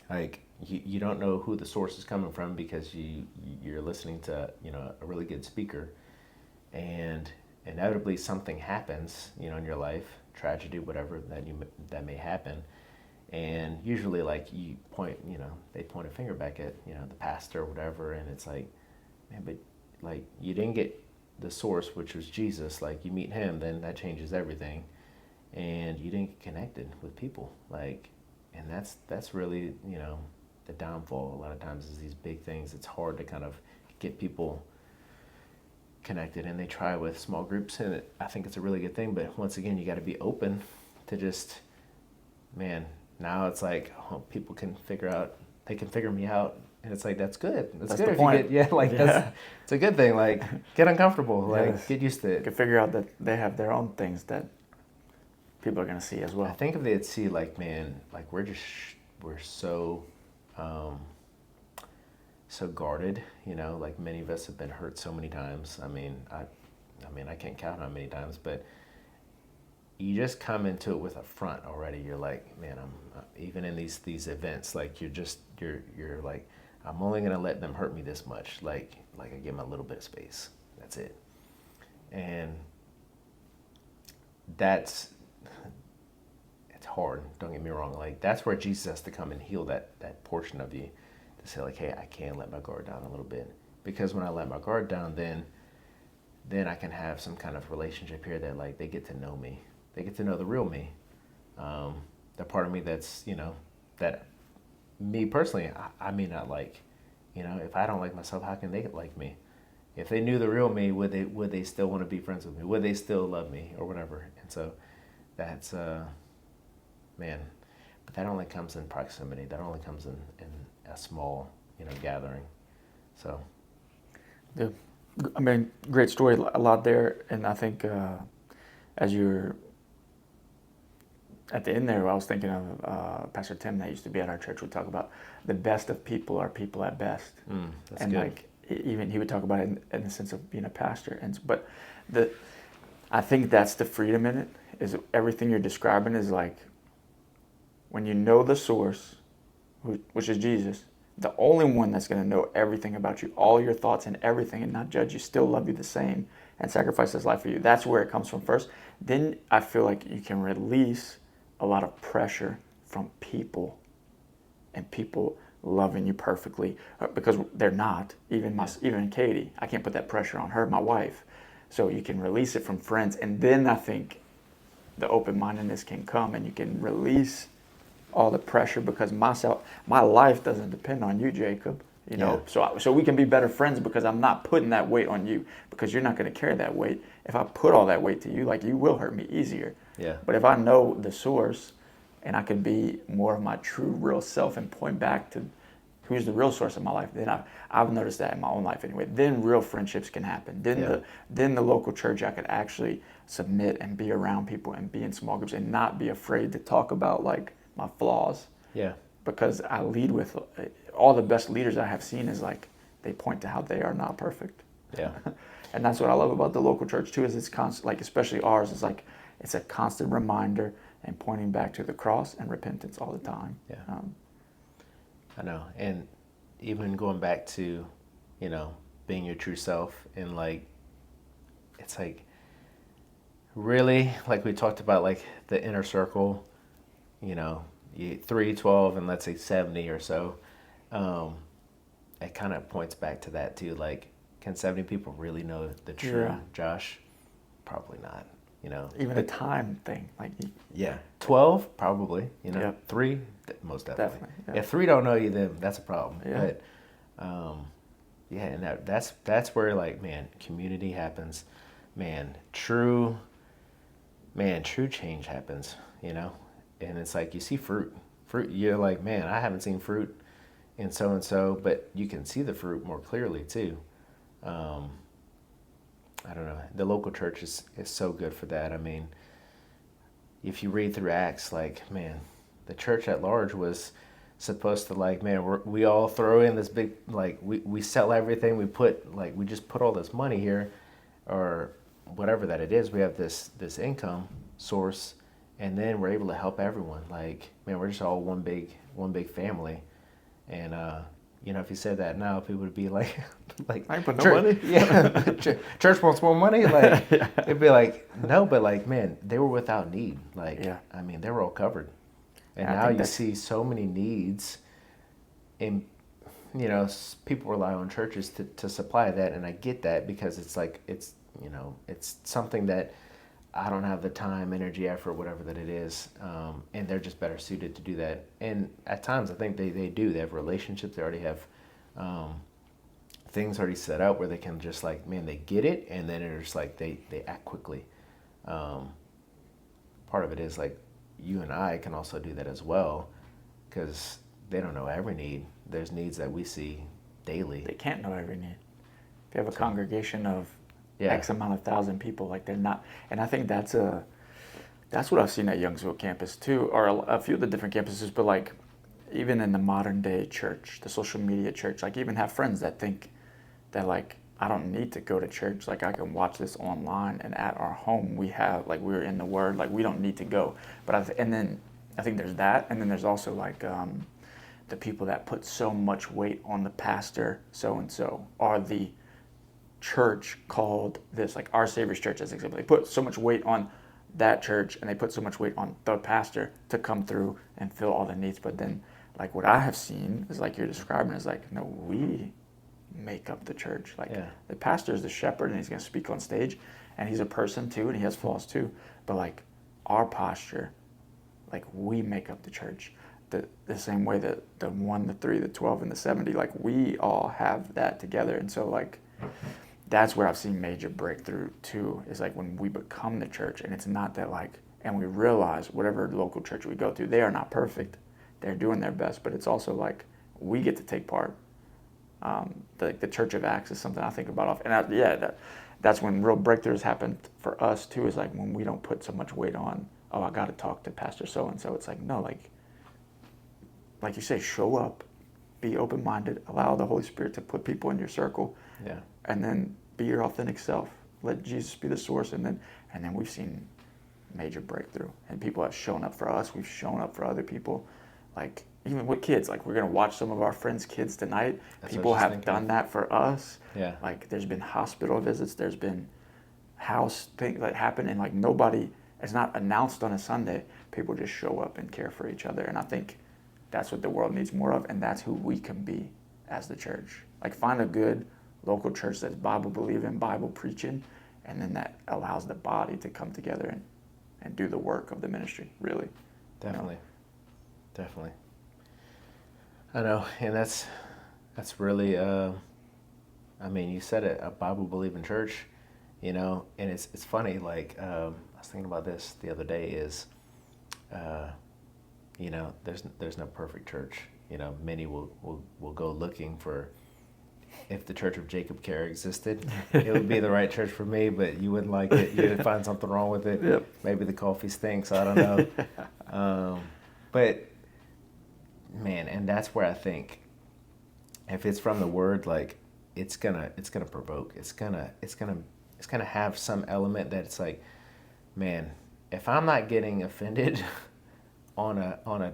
Like you don't know who the source is coming from because you're listening to a really good speaker, and inevitably something happens in your life, tragedy, whatever that may happen, and usually like you point they point a finger back at the pastor or whatever, and it's like, man, but like you didn't get the source, which was Jesus, like you meet him, then that changes everything. And you didn't get connected with people. Like, and that's really, the downfall a lot of times is these big things. It's hard to kind of get people connected, and they try with small groups, and I think it's a really good thing. But once again, you got to be open to just, man, now it's like, oh, people can they can figure me out. And it's like, that's good. That's good the if point. you get, it's a good thing. Like, get uncomfortable. Like, Yes. get used to it. You can figure out that they have their own things that people are going to see as well. I think if they'd see, like, man, like, we're so, so guarded, like many of us have been hurt so many times. I mean, I can't count how many times, but you just come into it with a front already. You're like, man, I'm even in these events, like you're like, I'm only gonna let them hurt me this much. Like I give them a little bit of space. That's it. And it's hard. Don't get me wrong. Like, that's where Jesus has to come and heal that portion of you, to say, like, hey, I can let my guard down a little bit, because when I let my guard down, then I can have some kind of relationship here that, like, they get to know me. They get to know the real me. The part of me that's, that me personally, I may not like. If I don't like myself, how can they like me? If they knew the real me, would they still want to be friends with me? Would they still love me or whatever? And so that's, man, but that only comes in proximity. That only comes in a small, gathering. So. Yeah. I mean, great story, a lot there. And I think as you're at the end there, I was thinking of Pastor Tim that used to be at our church would talk about the best of people are people at best. That's and good. Like, even he would talk about it in the sense of being a pastor. But I think that's the freedom in it, is everything you're describing is like, when you know the source, which is Jesus, the only one that's going to know everything about you, all your thoughts and everything, and not judge you, still love you the same, and sacrifice his life for you. That's where it comes from first. Then I feel like you can release a lot of pressure from people, and people loving you perfectly, because they're not. Even Katie, I can't put that pressure on her, my wife. So you can release it from friends, and then I think the open-mindedness can come, and you can release all the pressure, because my life doesn't depend on you, Jacob. So we can be better friends, because I'm not putting that weight on you, because you're not going to carry that weight. If I put all that weight to you, like, you will hurt me easier. Yeah. But if I know the source, and I can be more of my true, real self, and point back to who's the real source of my life, then I've noticed that in my own life anyway. Then real friendships can happen. Then the local church, I could actually submit and be around people and be in small groups and not be afraid to talk about, like, my flaws. Yeah. Because I lead with all the best leaders I have seen is, like, they point to how they are not perfect. Yeah. And that's what I love about the local church too, is it's constant, like, especially ours, is like, it's a constant reminder and pointing back to the cross and repentance all the time. Yeah. I know. And even going back to, being your true self, and, like, it's like, really, like we talked about, like, the inner circle, 3, 12, and let's say 70 or so. It kind of points back to that too. Like, can 70 people really know the true Josh? Probably not. Even a time thing, like. Yeah. 12, probably. Yep. 3, most definitely. Yeah. If 3 don't know you, then that's a problem. Yeah. But, and that's where, like, man, community happens. True change happens, And it's like, you see fruit. You're like, man, I haven't seen fruit in so-and-so, but you can see the fruit more clearly too. I don't know. The local church is so good for that. I mean, if you read through Acts, like, man, the church at large was supposed to, like, man, we all throw in this big, like, we sell everything. We just put all this money here, or whatever that it is. We have this income source, and then we're able to help everyone. Like, man, we're just all one big family. And if you said that now, people would be like, I ain't put no money. Yeah, church wants more money. Like, it'd be like, no, but, like, man, they were without need. Like, I mean, they were all covered. And now you see so many needs, and people rely on churches to supply that, and I get that, because it's like, it's it's something that I don't have the time, energy, effort, whatever that it is, and they're just better suited to do that. And at times, I think they do. They have relationships. They already have things already set up where they can just like, man, they get it, and then it's like they act quickly. Part of it is like you and I can also do that as well, because they don't know every need. There's needs that we see daily. They can't know every need. If you have a congregation of Yeah. X amount of thousand people, like they're not, and I think that's what I've seen at Youngsville campus too, or a few of the different campuses, but like even in the modern day church, the social media church, like even have friends that think that like I don't need to go to church, like I can watch this online, and at our home we have like we're in the Word, like we don't need to go. But and then I think there's that, and then there's also like the people that put so much weight on the pastor so and so, or the church called this, like Our Savior's Church as an example. They put so much weight on that church, and they put so much weight on the pastor to come through and fill all the needs. But then like what I have seen is like you're describing is like, no, we make up the church. Like the pastor is the shepherd, and he's going to speak on stage, and he's a person too, and he has flaws too. But like our posture, like we make up the church. The same way that the 1, the 3, the 12, and the 70, like we all have that together. And so like that's where I've seen major breakthrough too, is like when we become the church, and it's not that like, and we realize whatever local church we go to, they are not perfect. They're doing their best, but it's also like we get to take part. The Church of Acts is something I think about often. And that's when real breakthroughs happen for us too, is like when we don't put so much weight on, oh, I got to talk to Pastor so-and-so. It's like, no, like you say, show up, be open-minded, allow the Holy Spirit to put people in your circle, and then be your authentic self. Let Jesus be the source, and then we've seen major breakthrough, and people have shown up for us. We've shown up for other people, like even with kids. Like we're gonna watch some of our friends' kids tonight. People have done that for us. Yeah. Like there's been hospital visits. There's been house things that happen, and like nobody. It's not announced on a Sunday. People just show up and care for each other, and I think that's what the world needs more of, and that's who we can be as the church. Like find a good local church that's Bible believing, Bible preaching, and then that allows the body to come together and do the work of the ministry, really. Definitely. Definitely. I know, and that's really, I mean, you said it, a Bible believing church, and it's funny, like, I was thinking about this the other day is, there's no perfect church. Many will go looking for, if the Church of Jacob Kehrer existed, it would be the right church for me, but you wouldn't like it. You'd find something wrong with it. Yep. Maybe the coffee stinks. I don't know. But man, and that's where I think if it's from the Word, like it's gonna provoke. It's gonna have some element that it's like, man, if I'm not getting offended on a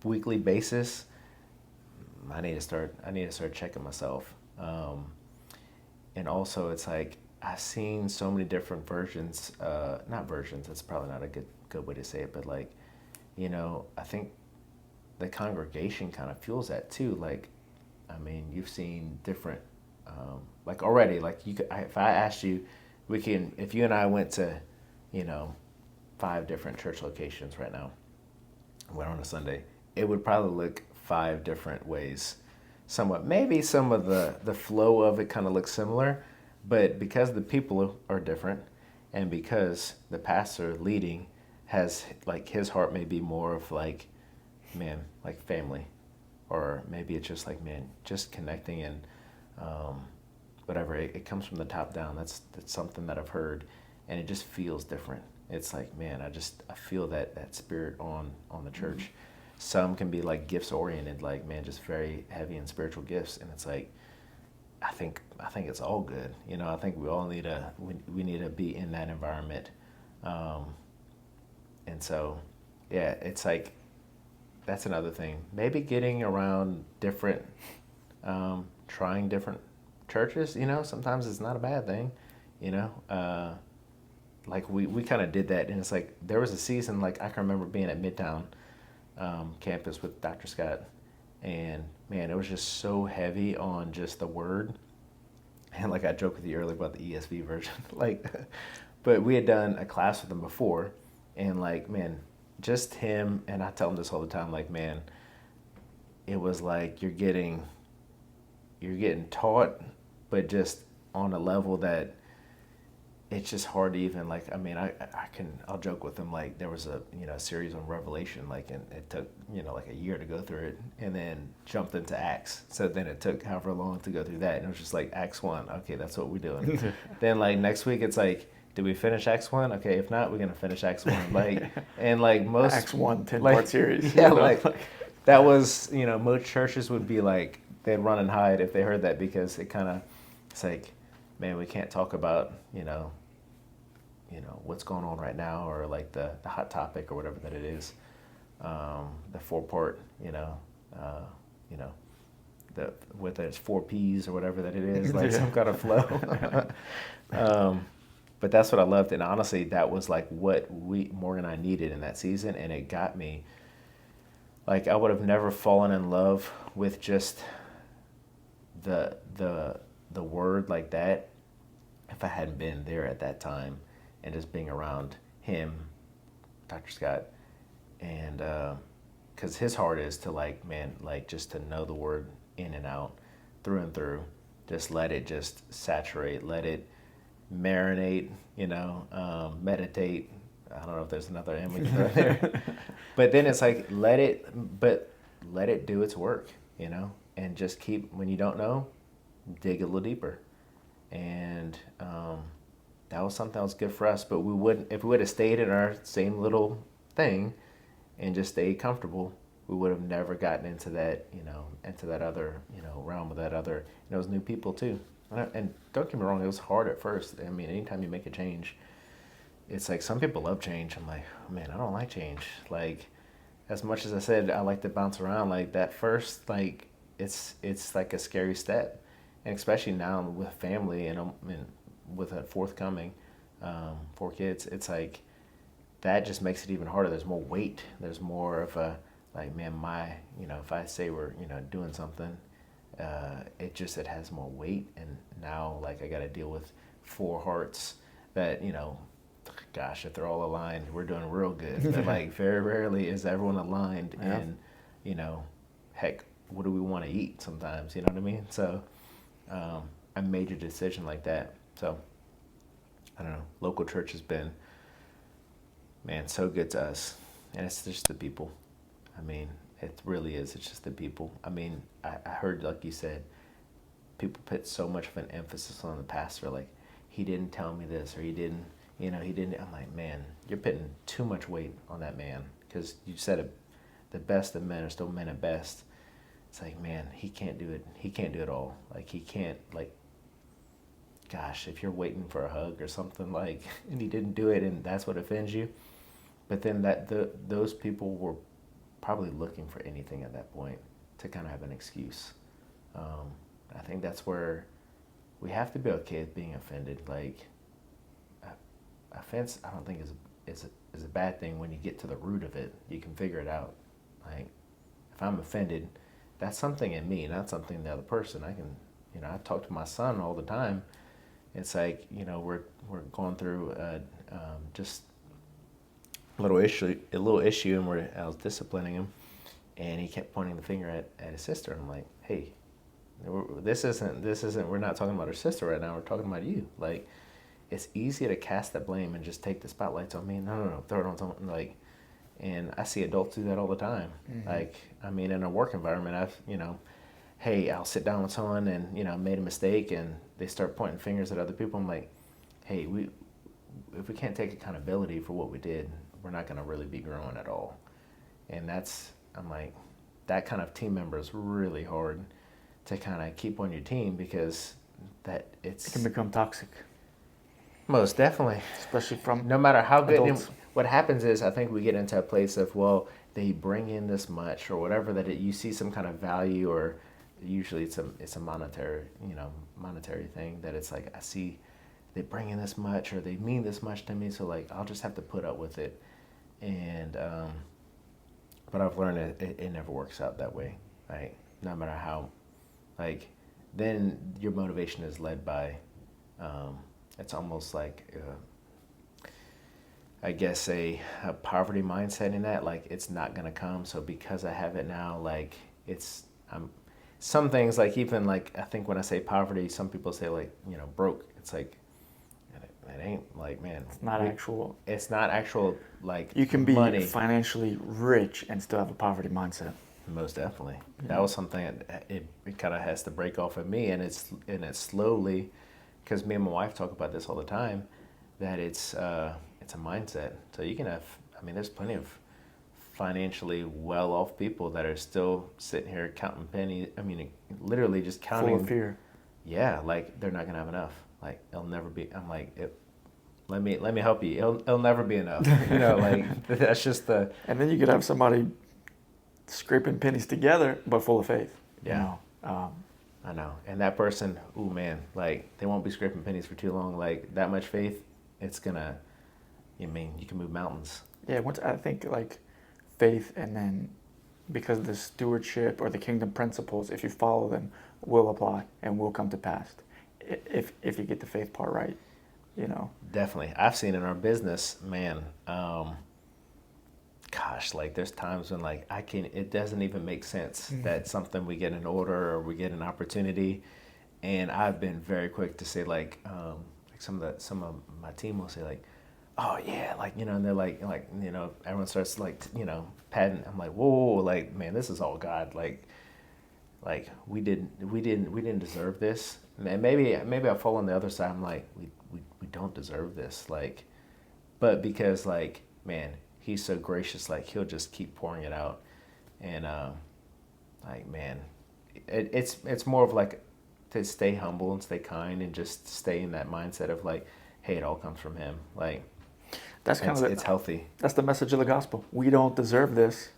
weekly basis, I need to start checking myself. And also it's like I've seen so many different versions, not versions, that's probably not a good way to say it, but like, I think the congregation kind of fuels that too. Like, I mean, you've seen different, like already, like if I asked you, if you and I went to, 5 different church locations right now, went on a Sunday, it would probably look 5 different ways. Somewhat, maybe some of the flow of it kind of looks similar, but because the people are different, and because the pastor leading has, like, his heart may be more of like, man, like family, or maybe it's just like, man, just connecting, and whatever, it comes from the top down. That's something that I've heard, and it just feels different. It's like, man, I feel that spirit on the church. Mm-hmm. Some can be like gifts oriented, like, man, just very heavy in spiritual gifts, and it's like, I think it's all good. I think we all need we need to be in that environment, and so, yeah, it's like that's another thing. Maybe getting around different, trying different churches. Sometimes it's not a bad thing. Like we kind of did that, and it's like there was a season, like I can remember being at Midtown campus with Dr. Scott, and man, it was just so heavy on just the Word, And like I joked with you earlier about the ESV version, like, but we had done a class with him before, and like, man, just him, and I tell him this all the time, like, man, it was like you're getting taught, but just on a level that it's just hard to even like. I mean, I'll joke with him, like there was a series on Revelation, like, and it took like a year to go through it, and then jumped into Acts. So then it took however long to go through that, and it was just like Acts 1. Okay, that's what we're doing. Then like next week it's like, did we finish Acts 1? Okay, if not, we're gonna finish Acts 1. Like, and like most Acts 1 10-part like, series. Yeah, like that was most churches would be like they'd run and hide if they heard that, because it kind of, it's like, man, we can't talk about what's going on right now, or like the hot topic or whatever that it is, the 4-part, the whether it's 4 P's or whatever that it is, like some kind of flow. But that's what I loved, and honestly, that was like what Morgan and I needed in that season, and it got me. Like I would have never fallen in love with just the word like that if I hadn't been there at that time, and just being around him, Dr. Scott, and because his heart is to like, man, like just to know the word in and out, through and through, just let it just saturate, let it marinate, meditate. I don't know if there's another M we can throw there, but then it's like let it do its work, and just keep, when you don't know, dig a little deeper, and that was something that was good for us. But we wouldn't, if we would have stayed in our same little thing and just stayed comfortable, we would have never gotten into that, into that other, realm of that other, those new people too. And don't get me wrong, it was hard at first. I mean, anytime you make a change, it's like some people love change. I'm like, oh, man, I don't like change. Like, as much as I said I like to bounce around, like that first, like it's like a scary step, and especially now with family and with a forthcoming 4 kids, it's like that just makes it even harder. There's more weight. There's more of a like, man, if I say we're doing something, it has more weight, and now like I got to deal with 4 hearts that gosh, if they're all aligned, we're doing real good. But like very rarely is everyone aligned, yeah. And heck, what do we want to eat sometimes? You know what I mean? So a major decision like that. So I don't know. Local church has been, man, so good to us, and it's just the people. I mean, it really is. It's just the people. I mean, I heard, like you said, people put so much of an emphasis on the pastor, like he didn't tell me this, or he didn't. He didn't. I'm like, man, you're putting too much weight on that man, because you said it, the best of men are still men at best. It's like, man, he can't do it. He can't do it all. Like, he can't, like, gosh, if you're waiting for a hug or something, like, and he didn't do it, and that's what offends you. But then those people were probably looking for anything at that point to kind of have an excuse. I think that's where we have to be okay with being offended. Like, offense, I don't think is a bad thing when you get to the root of it. You can figure it out. Like, if I'm offended, that's something in me, not something in the other person. I can, I talk to my son all the time. It's like, we're going through just a little issue, and I was disciplining him, and he kept pointing the finger at his sister. I'm like, hey, this isn't. We're not talking about our sister right now. We're talking about you. Like, it's easy to cast that blame and just take the spotlights on me. No, throw it on someone. Like, and I see adults do that all the time. Mm-hmm. Like, I mean, in a work environment, hey, I'll sit down with someone and, made a mistake, and they start pointing fingers at other people. I'm like, hey, if we can't take accountability for what we did, we're not going to really be growing at all. And I'm like, that kind of team member is really hard to kind of keep on your team, because it can become toxic. Most definitely. Especially from no matter how good. adults. What happens is, I think we get into a place of, well, they bring in this much or whatever, that you see some kind of value, or usually it's a monetary thing, that it's like, I see they bring in this much, or they mean this much to me, so like I'll just have to put up with it. And but I've learned it never works out that way, right? No matter how, like, then your motivation is led by, it's almost like, I guess a poverty mindset in that, like it's not gonna come. So because I have it now, like some things, like even like I think when I say poverty, some people say like, broke. It's like it ain't like, man. It's not actual. It's not actual like You can be money. financially rich and still have a poverty mindset. Most definitely. That was something that it kind of has to break off of me, and it's slowly, because me and my wife talk about this all the time, that it's a mindset. So you can have, there's plenty of financially well-off people that are still sitting here counting pennies. Literally just counting. Full of fear. Yeah, like they're not gonna have enough. Like it'll never be. I'm like, let me help you. It'll never be enough. Like that's just the. And then you could have somebody scraping pennies together, but full of faith. Yeah. I know. And that person, ooh man, like they won't be scraping pennies for too long. Like that much faith, it's gonna. You can move mountains. Yeah. Once I think like faith, and then because the stewardship or the kingdom principles, if you follow them, will apply and will come to pass. If you get the faith part right, Definitely. I've seen in our business, man, gosh, like there's times when like it doesn't even make sense that something we get an order or we get an opportunity. And I've been very quick to say like some of my team will say like, oh yeah, like, and they're like, everyone starts like, patting. I'm like, whoa, like, man, this is all God. Like we didn't deserve this. And maybe I fall on the other side. I'm like, we don't deserve this. Like, but because like, man, he's so gracious, like he'll just keep pouring it out. And like, man, it's more of like to stay humble and stay kind and just stay in that mindset of like, hey, it all comes from him. Like, that's kind of it's healthy. That's the message of the gospel. We don't deserve this.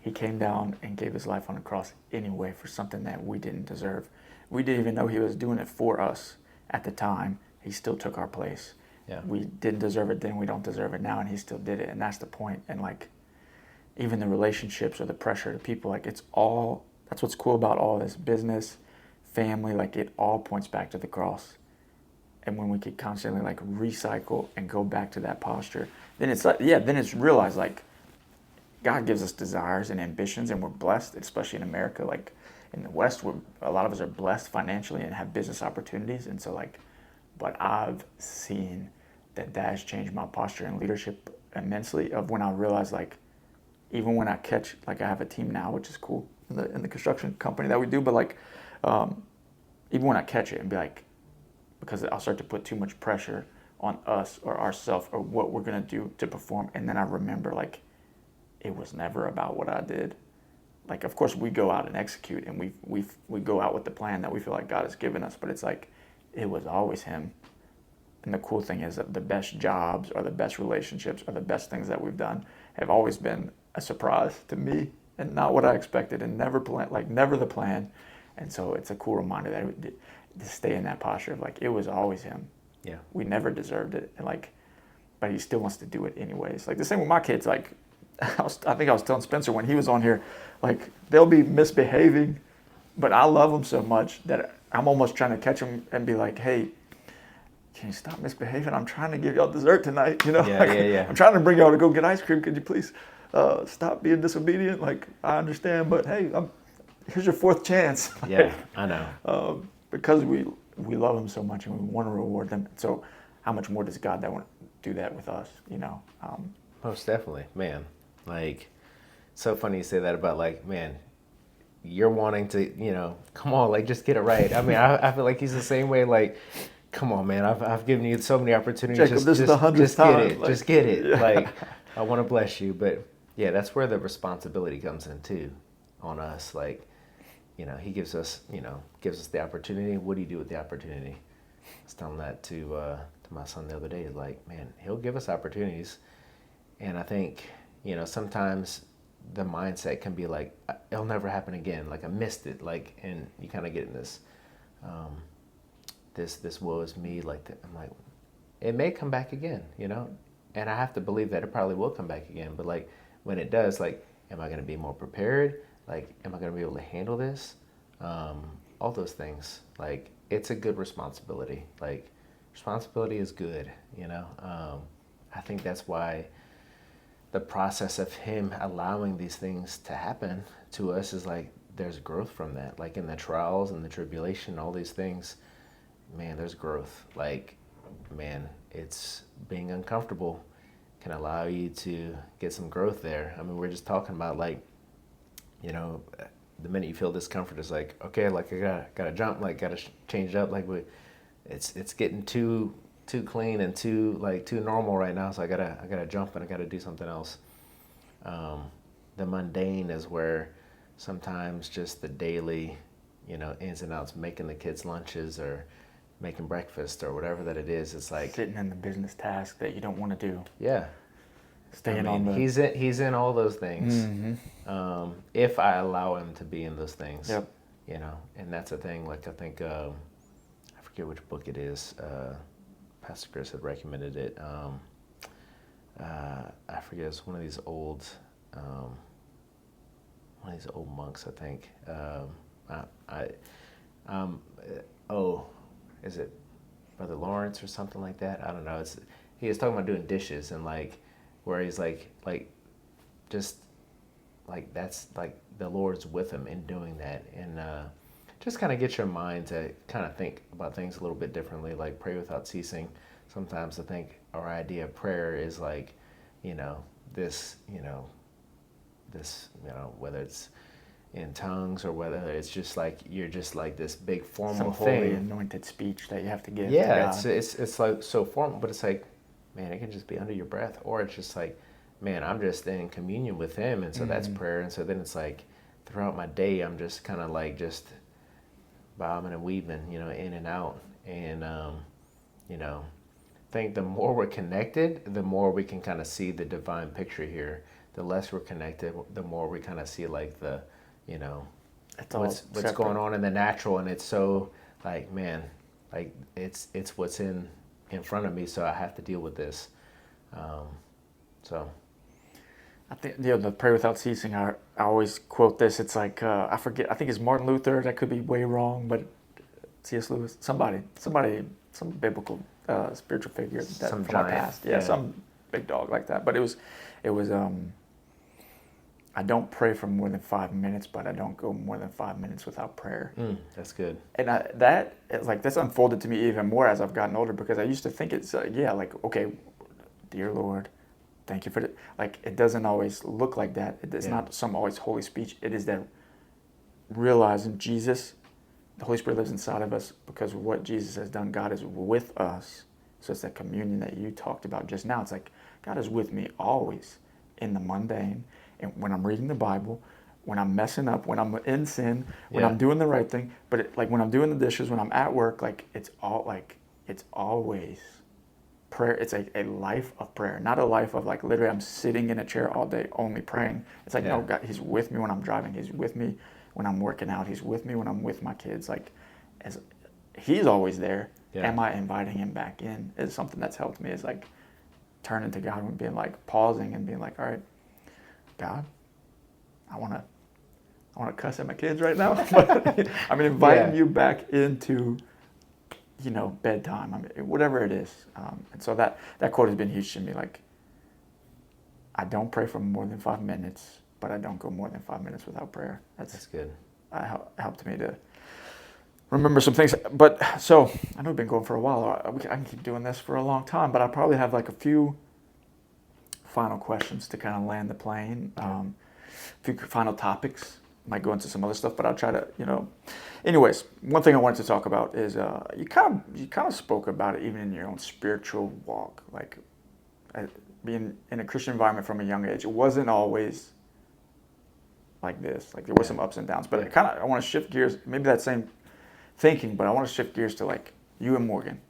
He came down and gave his life on the cross anyway for something that we didn't deserve. We didn't even know he was doing it for us at the time. He still took our place. Yeah. We didn't deserve it then, we don't deserve it now, and he still did it. And that's the point. And like, even the relationships or the pressure to people, like that's what's cool about all this business, family, like it all points back to the cross. And when we could constantly like recycle and go back to that posture, then it's like, then it's realized like God gives us desires and ambitions, and we're blessed, especially in America. Like in the West, a lot of us are blessed financially and have business opportunities. And so like, but I've seen that has changed my posture and leadership immensely, of when I realize like, even when I catch, like I have a team now, which is cool in the construction company that we do, but like, even when I catch it and be like, because I'll start to put too much pressure on us or ourselves or what we're going to do to perform. And then I remember like, it was never about what I did. Like, of course we go out and execute, and we go out with the plan that we feel like God has given us, but it's like, it was always him. And the cool thing is that the best jobs or the best relationships or the best things that we've done have always been a surprise to me and not what I expected, and never the plan. And so it's a cool reminder that to stay in that posture of like, it was always him. Yeah. We never deserved it. And like, but he still wants to do it anyways. Like the same with my kids. Like I think I was telling Spencer when he was on here, like they'll be misbehaving, but I love them so much that I'm almost trying to catch them and be like, hey, can you stop misbehaving? I'm trying to give y'all dessert tonight. Yeah. I'm trying to bring y'all to go get ice cream. Could you please stop being disobedient? Like, I understand, but hey, here's your fourth chance. Yeah, I know. Because we love them so much and we want to reward them. So how much more does God want to do that with us, Most definitely, man. Like, so funny you say that about like, man, you're wanting to, come on, like just get it right. I feel like he's the same way. Like, come on, man, I've given you so many opportunities. Jacob, this is the 100th time. Just get it. Yeah. Like, I want to bless you, but yeah, that's where the responsibility comes in too, on us. Like, he gives us the opportunity. What do you do with the opportunity? I was telling that to my son the other day. Like, man, he'll give us opportunities, and I think sometimes the mindset can be like, it'll never happen again. Like, I missed it. Like, and you kind of get in this, this woe is me. Like, I'm like, it may come back again, and I have to believe that it probably will come back again. But like, when it does, like, am I going to be more prepared? Like, am I going to be able to handle this? all those things. Like, it's a good responsibility. Like, responsibility is good, you know. I think that's why the process of him allowing these things to happen to us is like there's growth from that. Like in the trials and the tribulation, all these things, man, there's growth. Like, man, it's being uncomfortable can allow you to get some growth there. I mean, we're just talking about like, you know, the minute you feel discomfort, it's like, okay, like I gotta jump, like gotta change it up. Like it's getting too clean and too normal right now. So I gotta jump and I gotta do something else. The mundane is where sometimes just the daily, you know, ins and outs, making the kids lunches or making breakfast or whatever that it is. It's like sitting in the business task that you don't want to do. Yeah. Staying on the. He's in all those things. Mm-hmm. If I allow him to be in those things. Yep. You know, and that's a thing. Like I think I forget which book it is. Pastor Chris had recommended it. I forget. It's one of these old monks. I think. Is it Brother Lawrence or something like that? I don't know. He was talking about doing dishes and like where he's like just like that's like the Lord's with him in doing that, and just kind of get your mind to kind of think about things a little bit differently, like pray without ceasing. Sometimes I think our idea of prayer is like, this, whether it's in tongues or whether it's just like you're just like this big formal Some thing. holy anointed speech that you have to give. Yeah, it's like so formal, but it's like, man, it can just be under your breath, or it's just like, man, I'm just in communion with Him, and so that's prayer. And so then it's like throughout my day, I'm just kind of like just bobbing and weaving, in and out, and I think the more we're connected, the more we can kind of see the divine picture here. The less we're connected, the more we kind of see like the, what's going on in the natural, and it's so like, man, like it's what's in front of me, so I have to deal with this. So I think the pray without ceasing. I always quote this. It's like I forget. I think it's Martin Luther. That could be way wrong, but C.S. Lewis. Somebody, some biblical spiritual figure that some from giant, our past. Yeah, some big dog like that. But it was. I don't pray for more than 5 minutes, but I don't go more than 5 minutes without prayer. That's good. And that's unfolded to me even more as I've gotten older, because I used to think it's okay, dear Lord, thank you for it. Like, it doesn't always look like that. It's not some always holy speech. It is that realizing Jesus, the Holy Spirit lives inside of us because of what Jesus has done. God is with us. So it's that communion that you talked about just now. It's like God is with me always in the mundane. And when I'm reading the Bible, when I'm messing up, when I'm in sin, when I'm doing the right thing, but when I'm doing the dishes, when I'm at work, it's always prayer. It's a life of prayer, not a life of like literally I'm sitting in a chair all day only praying. It's like, no, God, He's with me when I'm driving. He's with me when I'm working out. He's with me when I'm with my kids. Like, as He's always there. Yeah. Am I inviting Him back in? Is something that's helped me. Is like turning to God and being like pausing and being like, all right, God, I want to cuss at my kids right now. But I'm inviting you back into, bedtime. Whatever it is. And so that quote has been huge to me. Like, I don't pray for more than 5 minutes, but I don't go more than 5 minutes without prayer. That's good. Helped me to remember some things. But so I know we've been going for a while. I can keep doing this for a long time, but I probably have like a few final questions to kind of land the plane. A few final topics. Might go into some other stuff, but I'll try to, Anyways, one thing I wanted to talk about is you kind of spoke about it even in your own spiritual walk, like being in a Christian environment from a young age. It wasn't always like this. Like, there were some ups and downs, but I want to shift gears. Maybe that same thinking, but I want to shift gears to like you and Morgan,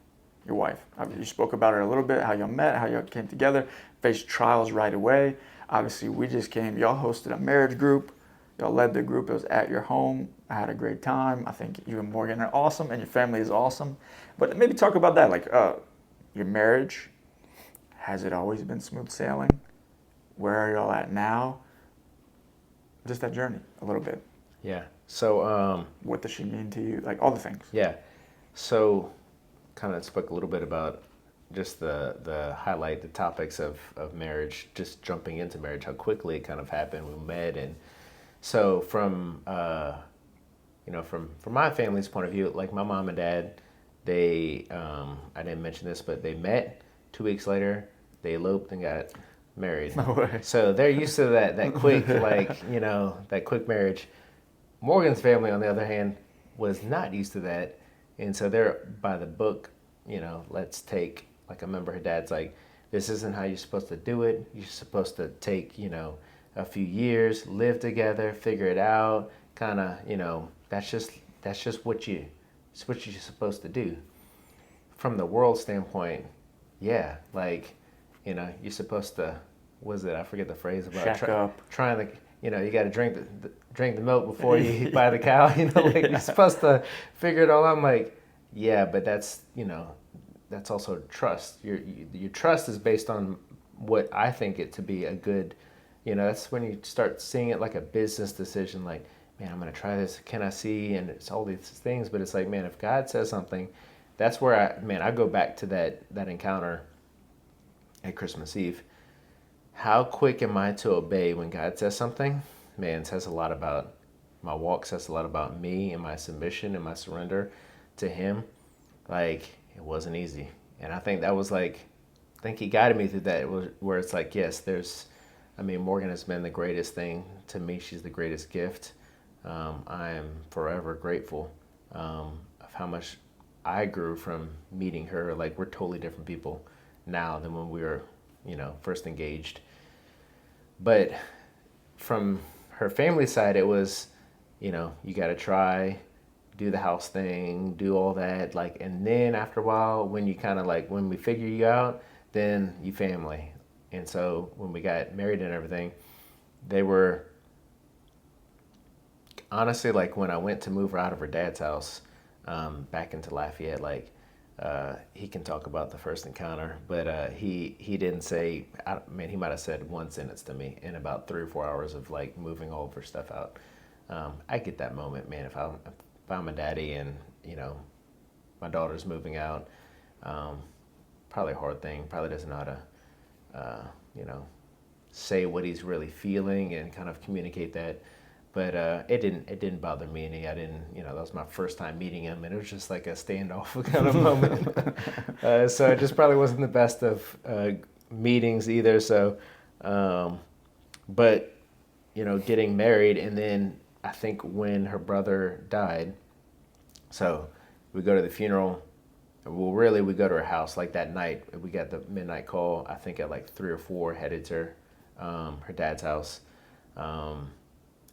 your wife. You spoke about it a little bit, how y'all met, how y'all came together, faced trials right away. Obviously, we just came. Y'all hosted a marriage group. Y'all led the group. It was at your home. I had a great time. I think you and Morgan are awesome, and your family is awesome. But maybe talk about that, like your marriage. Has it always been smooth sailing? Where are y'all at now? Just that journey a little bit. Yeah. So, What does she mean to you? Like all the things. yeah. So, kind of spoke a little bit about just the highlight, the topics of marriage, just jumping into marriage, how quickly it kind of happened. We met. And so from, from my family's point of view, like my mom and dad, they, I didn't mention this, but they met 2 weeks later, they eloped and got married. No way. So they're used to that quick, like, that quick marriage. Morgan's family, on the other hand, was not used to that. And so they're by the book, let's take, like I remember her dad's like, this isn't how you're supposed to do it. You're supposed to take, a few years, live together, figure it out, kind of, that's just what you're supposed to do. From the world standpoint, yeah, like, you're supposed to, I forget the phrase about Shack up. trying to, you got to drink the milk before you buy the cow, like you're supposed to figure it all out. I'm like, yeah, but that's, that's also trust. Your trust is based on what I think it to be a good, that's when you start seeing it like a business decision, like, man, I'm going to try this. Can I see? And it's all these things, but it's like, man, if God says something, that's where I go back to that encounter at Christmas Eve. How quick am I to obey when God says something? Man, it says a lot about my walk, says a lot about me and my submission and my surrender to Him. Like, it wasn't easy. And I think that was like, I think He guided me through that, where it's like, yes, Morgan has been the greatest thing to me. She's the greatest gift. I am forever grateful of how much I grew from meeting her. Like, we're totally different people now than when we were, first engaged. But from her family side, it was, you got to try, do the house thing, do all that. Like, and then after a while, when you kind of like, when we figure you out, then you family. And so when we got married and everything, they were, honestly, like when I went to move her out of her dad's house, back into Lafayette, like, he can talk about the first encounter, but he didn't say, he might have said one sentence to me in about 3 or 4 hours of like moving all of her stuff out. I get that moment, man, if I'm a daddy and, my daughter's moving out, probably a hard thing, probably doesn't know how to, say what he's really feeling and kind of communicate that. But it didn't bother me any. I didn't, that was my first time meeting him, and it was just like a standoff kind of moment. So it just probably wasn't the best of meetings either. So, but getting married, and then I think when her brother died, so we go to the funeral. Well, really, we go to her house like that night. We got the midnight call. I think at like 3 or 4, headed to her dad's house.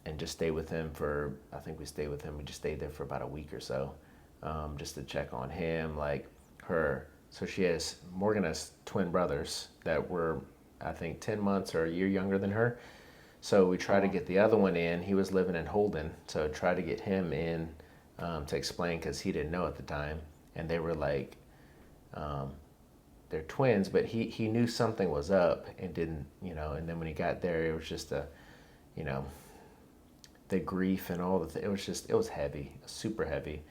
And just stay with him we just stayed there for about a week or so, just to check on him, like Morgan has twin brothers that were, I think, 10 months or a year younger than her. So we tried to get the other one in. He was living in Holden, so tried to get him in, to explain, because he didn't know at the time. And they were like, they're twins, but he knew something was up and didn't, and then when he got there, it was just the grief and all it was heavy, super heavy.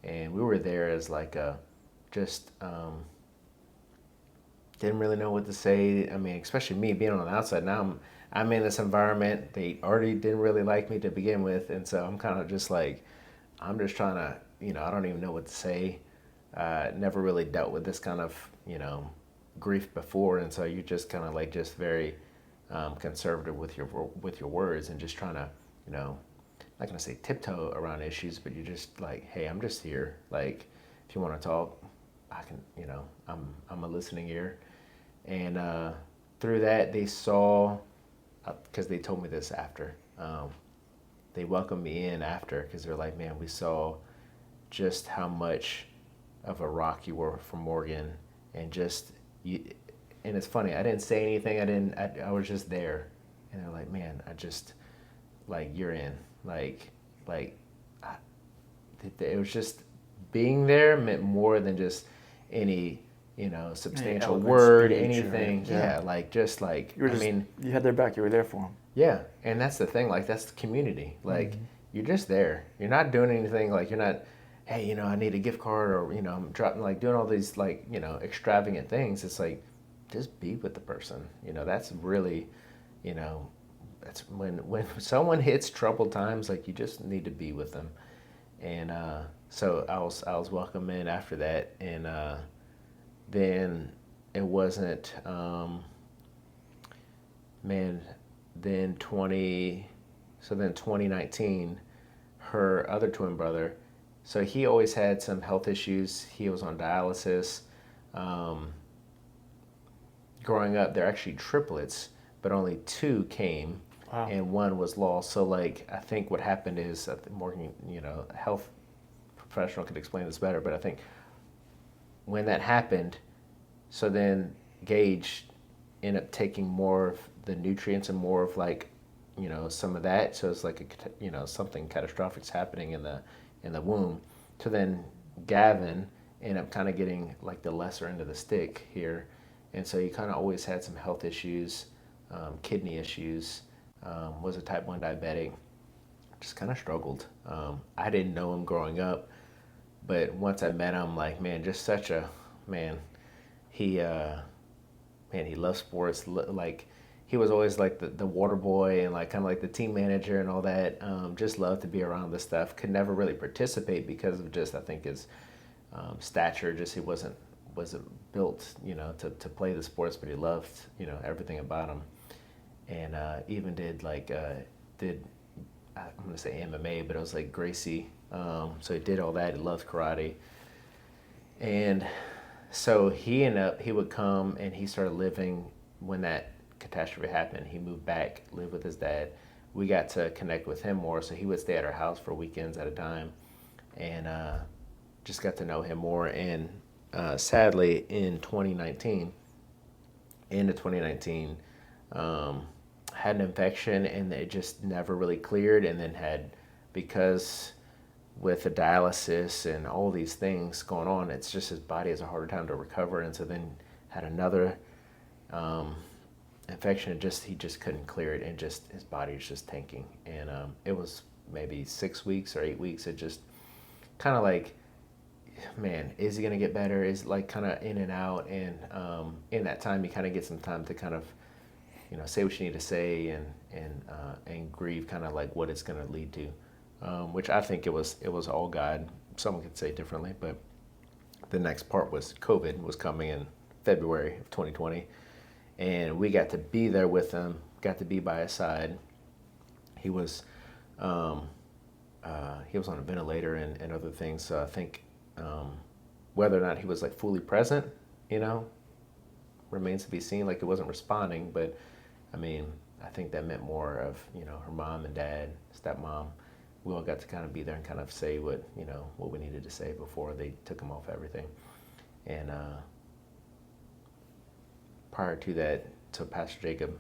And we were there as like didn't really know what to say. Especially me being on the outside. Now I'm in this environment. They already didn't really like me to begin with. And so I'm kind of just like, I'm just trying to, I don't even know what to say. Never really dealt with this kind of, grief before. And so you're just kind of like, just very conservative with your words, and just trying to, not gonna say tiptoe around issues, but you're just like, hey, I'm just here. Like, if you want to talk, I can, I'm a listening ear. And through that, they saw, because they told me this after, they welcomed me in after, because they're like, man, we saw just how much of a rock you were for Morgan, and just you. And it's funny, I didn't say anything. I was just there, and they're like, man, like, you're in, it was just being there meant more than just any, substantial word, anything. Right? Yeah, like, just like, you had their back. You were there for them. Yeah, and that's the thing. Like, that's the community. Like, you're just there. You're not doing anything, like you're not, hey, I need a gift card, or I'm dropping, like doing all these, like, extravagant things. It's like, just be with the person. That's really, you know, that's when someone hits troubled times, like you just need to be with them. And so I was welcome in after that, and then it wasn't, man, then 2019, her other twin brother, so he always had some health issues. He was on dialysis. Um, Growing up, they're actually triplets, but only two came, Wow. and one was lost. So, like, I think what happened is, Morgan, a health professional could explain this better, but I think when that happened, so then Gage ended up taking more of the nutrients and more of, like, some of that. So it's like something catastrophic's happening in the womb. So then Gavin ended up kind of getting like the lesser end of the stick here, and so he kind of always had some health issues, kidney issues. Was a type 1 diabetic. Just kind of struggled. I didn't know him growing up, but once I met him, like, man, just such a man. He he loves sports. Like, he was always like the water boy, and like kind of like the team manager and all that. Just loved to be around this stuff. Could never really participate because of just, I think, his stature. Just he wasn't built, to play the sports, but he loved, everything about him. And even did I'm gonna say MMA, but it was like Gracie. So he did all that. He loved karate, and so he would come, and he started living when that catastrophe happened. He moved back, lived with his dad. We got to connect with him more, so he would stay at our house for weekends at a time, and just got to know him more. And sadly, in 2019, into 2019, had an infection, and it just never really cleared, and then because with the dialysis and all these things going on, it's just his body has a harder time to recover, and so then had another infection, and he just couldn't clear it, and just his body was just tanking. And it was maybe 6 weeks or 8 weeks. It just kind of like, man, is he gonna get better? Is like kind of in and out, and in that time, you kind of get some time to kind of, say what you need to say, and grieve, kind of like what it's gonna lead to, which I think it was all God. Someone could say differently, but the next part was COVID was coming in February of 2020, and we got to be there with him, got to be by his side. He was he was on a ventilator and other things. So I think whether or not he was like fully present, remains to be seen. Like, it wasn't responding, but I mean, I think that meant more of, her mom and dad, stepmom. We all got to kind of be there and kind of say what we needed to say before they took him off everything. And prior to that, to Pastor Jacob,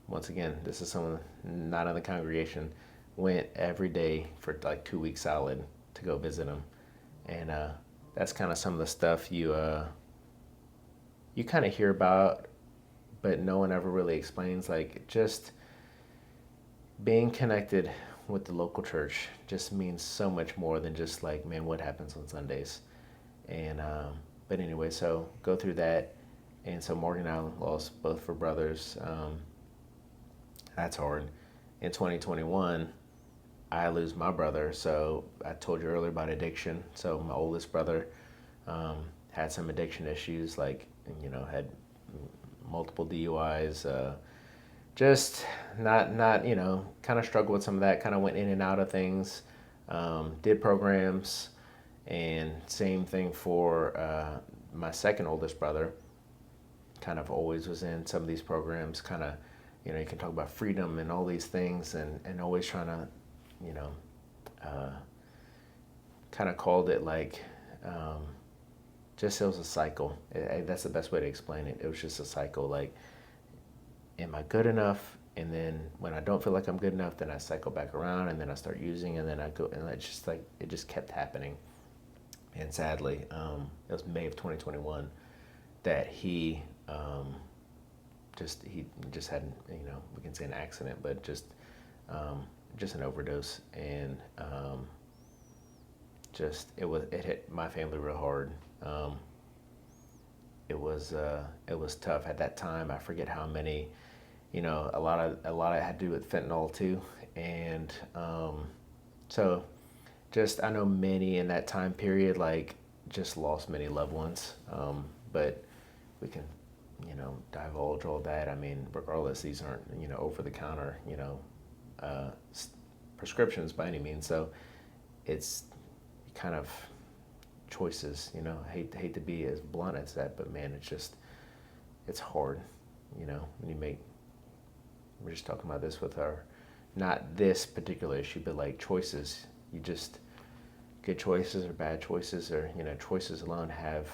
once again, this is someone not in the congregation, went every day for like 2 weeks solid to go visit him. And that's kind of some of the stuff you kind of hear about, but no one ever really explains. Like, just being connected with the local church just means so much more than just like, man, what happens on Sundays. And but anyway, so go through that. And so Morgan and I lost both of our brothers. That's hard. In 2021, I lose my brother. So I told you earlier about addiction. So my oldest brother had some addiction issues, like, had multiple DUIs, just not kind of struggled with some of that, kind of went in and out of things, did programs. And same thing for my second oldest brother, kind of always was in some of these programs, kind of, you can talk about freedom and all these things, and always trying to, kind of called it like, just, it was a cycle. That's the best way to explain it. It was just a cycle. Like, am I good enough? And then when I don't feel like I'm good enough, then I cycle back around, and then I start using, and then I go, and it's just like, it just kept happening. And sadly, it was May of 2021 that he just had, we can say an accident, but just just an overdose, and it hit my family real hard. It was tough at that time. I forget how many, a lot of it had to do with fentanyl too, and so just I know many in that time period like just lost many loved ones. But we can divulge all that. I mean, regardless, these aren't over the counter uh, prescriptions by any means. So it's kind of choices. I hate to be as blunt as that, but man, it's hard. When you make, we're just talking about this with our, not this particular issue, but like choices. You just good choices or bad choices, or choices alone have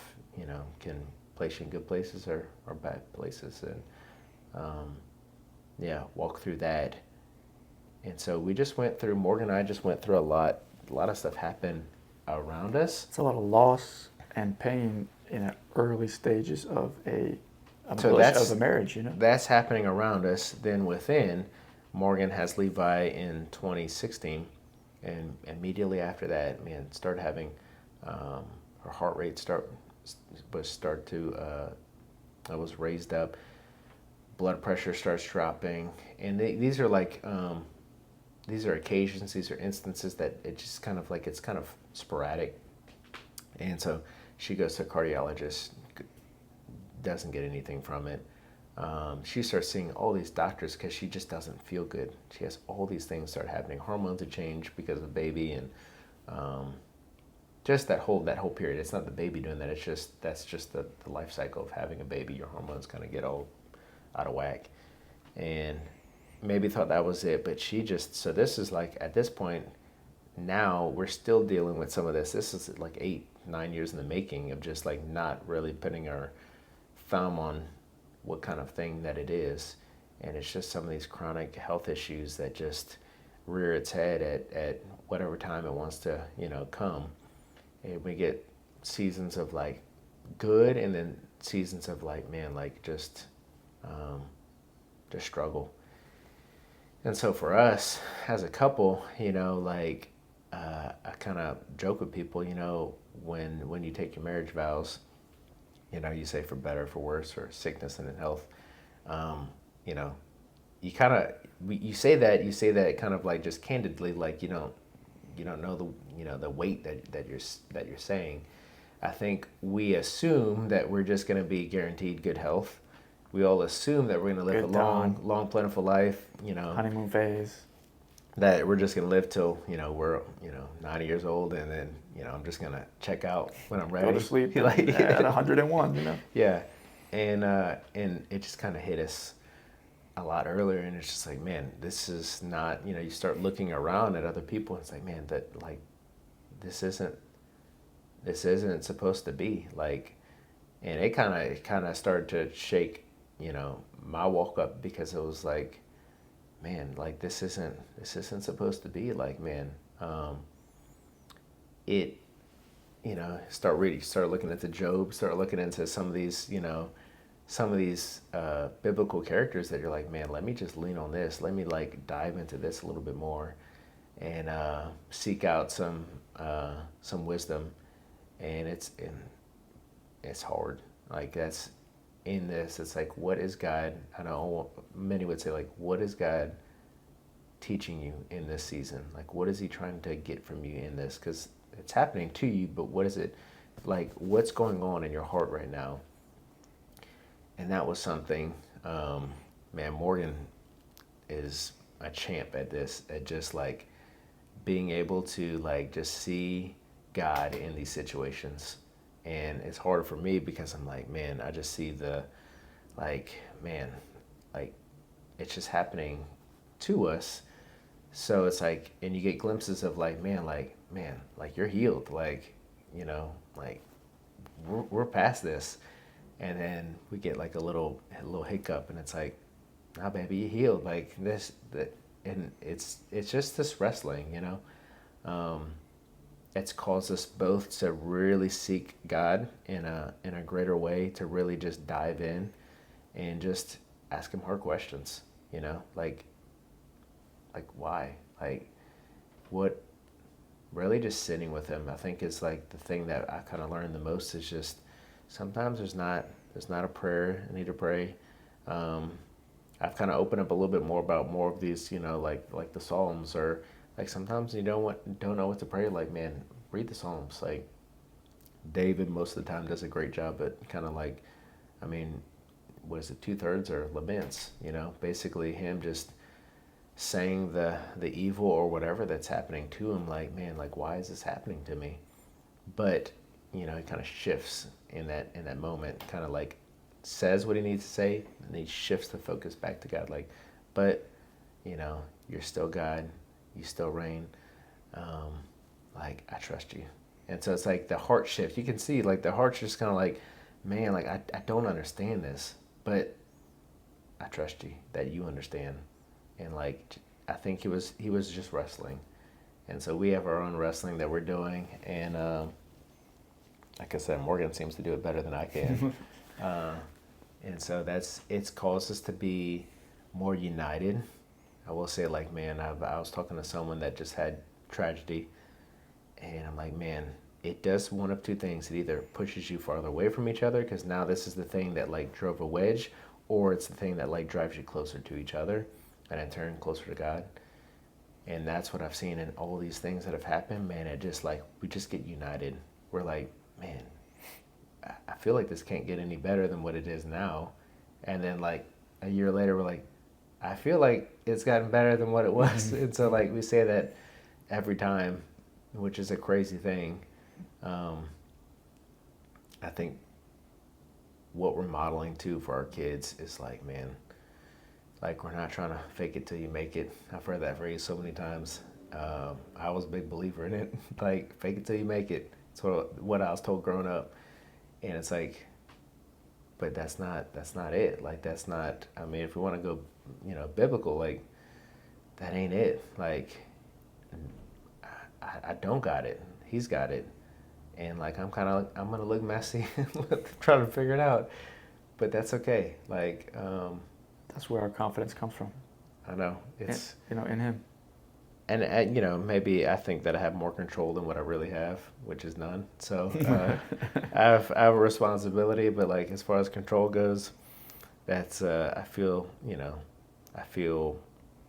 can place you in good places or bad places, and walk through that. And so we just went through, Morgan and I just went through a lot of stuff happened around us. It's a lot of loss and pain in the early stages of a marriage, That's happening around us. Then within, Morgan has Levi in 2016, and immediately after that, man, started having her heart rate was raised up, blood pressure starts dropping, and these are like these are occasions, these are instances that it just kind of like it's kind of sporadic, and so she goes to a cardiologist, doesn't get anything from it. She starts seeing all these doctors because she just doesn't feel good. She has all these things start happening. Hormones have changed because of the baby, and just that whole period. It's not the baby doing that. That's just the life cycle of having a baby. Your hormones kind of get all out of whack, and maybe thought that was it. But so this is like at this point now we're still dealing with some of this. This is like 8-9 years in the making of just like not really putting our thumb on what kind of thing that it is, and it's just some of these chronic health issues that just rear its head at whatever time it wants to come, and we get seasons of like good, and then seasons of like, man, like just struggle. And so for us as a couple, like I kind of joke with people, when you take your marriage vows, you say for better, for worse, or sickness and in health. You kind of you say that kind of like just candidly, like you don't know the weight that you're saying. I think we assume that we're just going to be guaranteed good health. We all assume that we're going to live a long, plentiful life. Honeymoon phase. That we're just going to live till we're 90 years old, and then I'm just going to check out when I'm ready. Go to sleep at 101. Yeah, and it just kind of hit us a lot earlier, and it's just like, man, this is not. You start looking around at other people, and it's like, man, that like this isn't supposed to be like, and it kind of started to shake my walk up, because it was like, man, like this isn't supposed to be like, man. It start looking into Job, start looking into some of these biblical characters that you're like, man, let me just lean on this, let me like dive into this a little bit more, and seek out some wisdom. And it's hard. Like that's in this. It's like, what is God? I know many would say, like, what is God teaching you in this season? Like, what is He trying to get from you in this? Because it's happening to you, but what is it? Like, what's going on in your heart right now? And that was something. Man, Morgan is a champ at this. At just like being able to like just see God in these situations. And it's hard for me because I'm like, man, I just see it's just happening to us. So it's like, and you get glimpses of like, man, like you're healed. Like, like we're past this. And then we get like a little hiccup, and it's like, nah, baby, you healed. Like and it's just this wrestling, It's caused us both to really seek God in a greater way, to really just dive in and just ask Him hard questions, like why? Like, what, really just sitting with him, I think is like the thing that I kind of learned the most is just sometimes there's not a prayer I need to pray. I've kind of opened up a little bit more about more of these, like the Psalms, or like sometimes you don't know what to pray. Like, man, read the Psalms. Like David most of the time does a great job at kind of like, I mean, what is it, 2/3 are laments, basically him just saying the evil or whatever that's happening to him, like, man, like, why is this happening to me? But, he kind of shifts in that moment, kind of like says what he needs to say, and he shifts the focus back to God, like, but, you're still God, you still reign, like, I trust you. And so it's like the heart shift. You can see, like, the heart's just kind of like, man, like, I don't understand this, but I trust you that you understand. And like, I think he was just wrestling. And so we have our own wrestling that we're doing. And like I said, Morgan seems to do it better than I can. And so it's caused us to be more united. I will say, like, man, I was talking to someone that just had tragedy. And I'm like, man, it does one of two things. It either pushes you farther away from each other, because now this is the thing that like drove a wedge, or it's the thing that like drives you closer to each other, and in turn closer to God. And that's what I've seen in all these things that have happened, man. It just like, we just get united. We're like, man, I feel like this can't get any better than what it is now. And then like a year later, we're like, I feel like it's gotten better than what it was. And so like we say that every time, which is a crazy thing. I think what we're modeling too for our kids is like, man, like, we're not trying to fake it till you make it. I've heard that phrase so many times. I was a big believer in it. Like, fake it till you make it. It's what I was told growing up. And it's like, but that's not it. Like, that's not, I mean, if we want to go, biblical, like, that ain't it. Like, I don't got it. He's got it. And like, I'm going to look messy trying to figure it out. But that's okay. Like, that's where our confidence comes from. I know. It's, in him. And maybe I think that I have more control than what I really have, which is none. So I have a responsibility, but like, as far as control goes, that's, I feel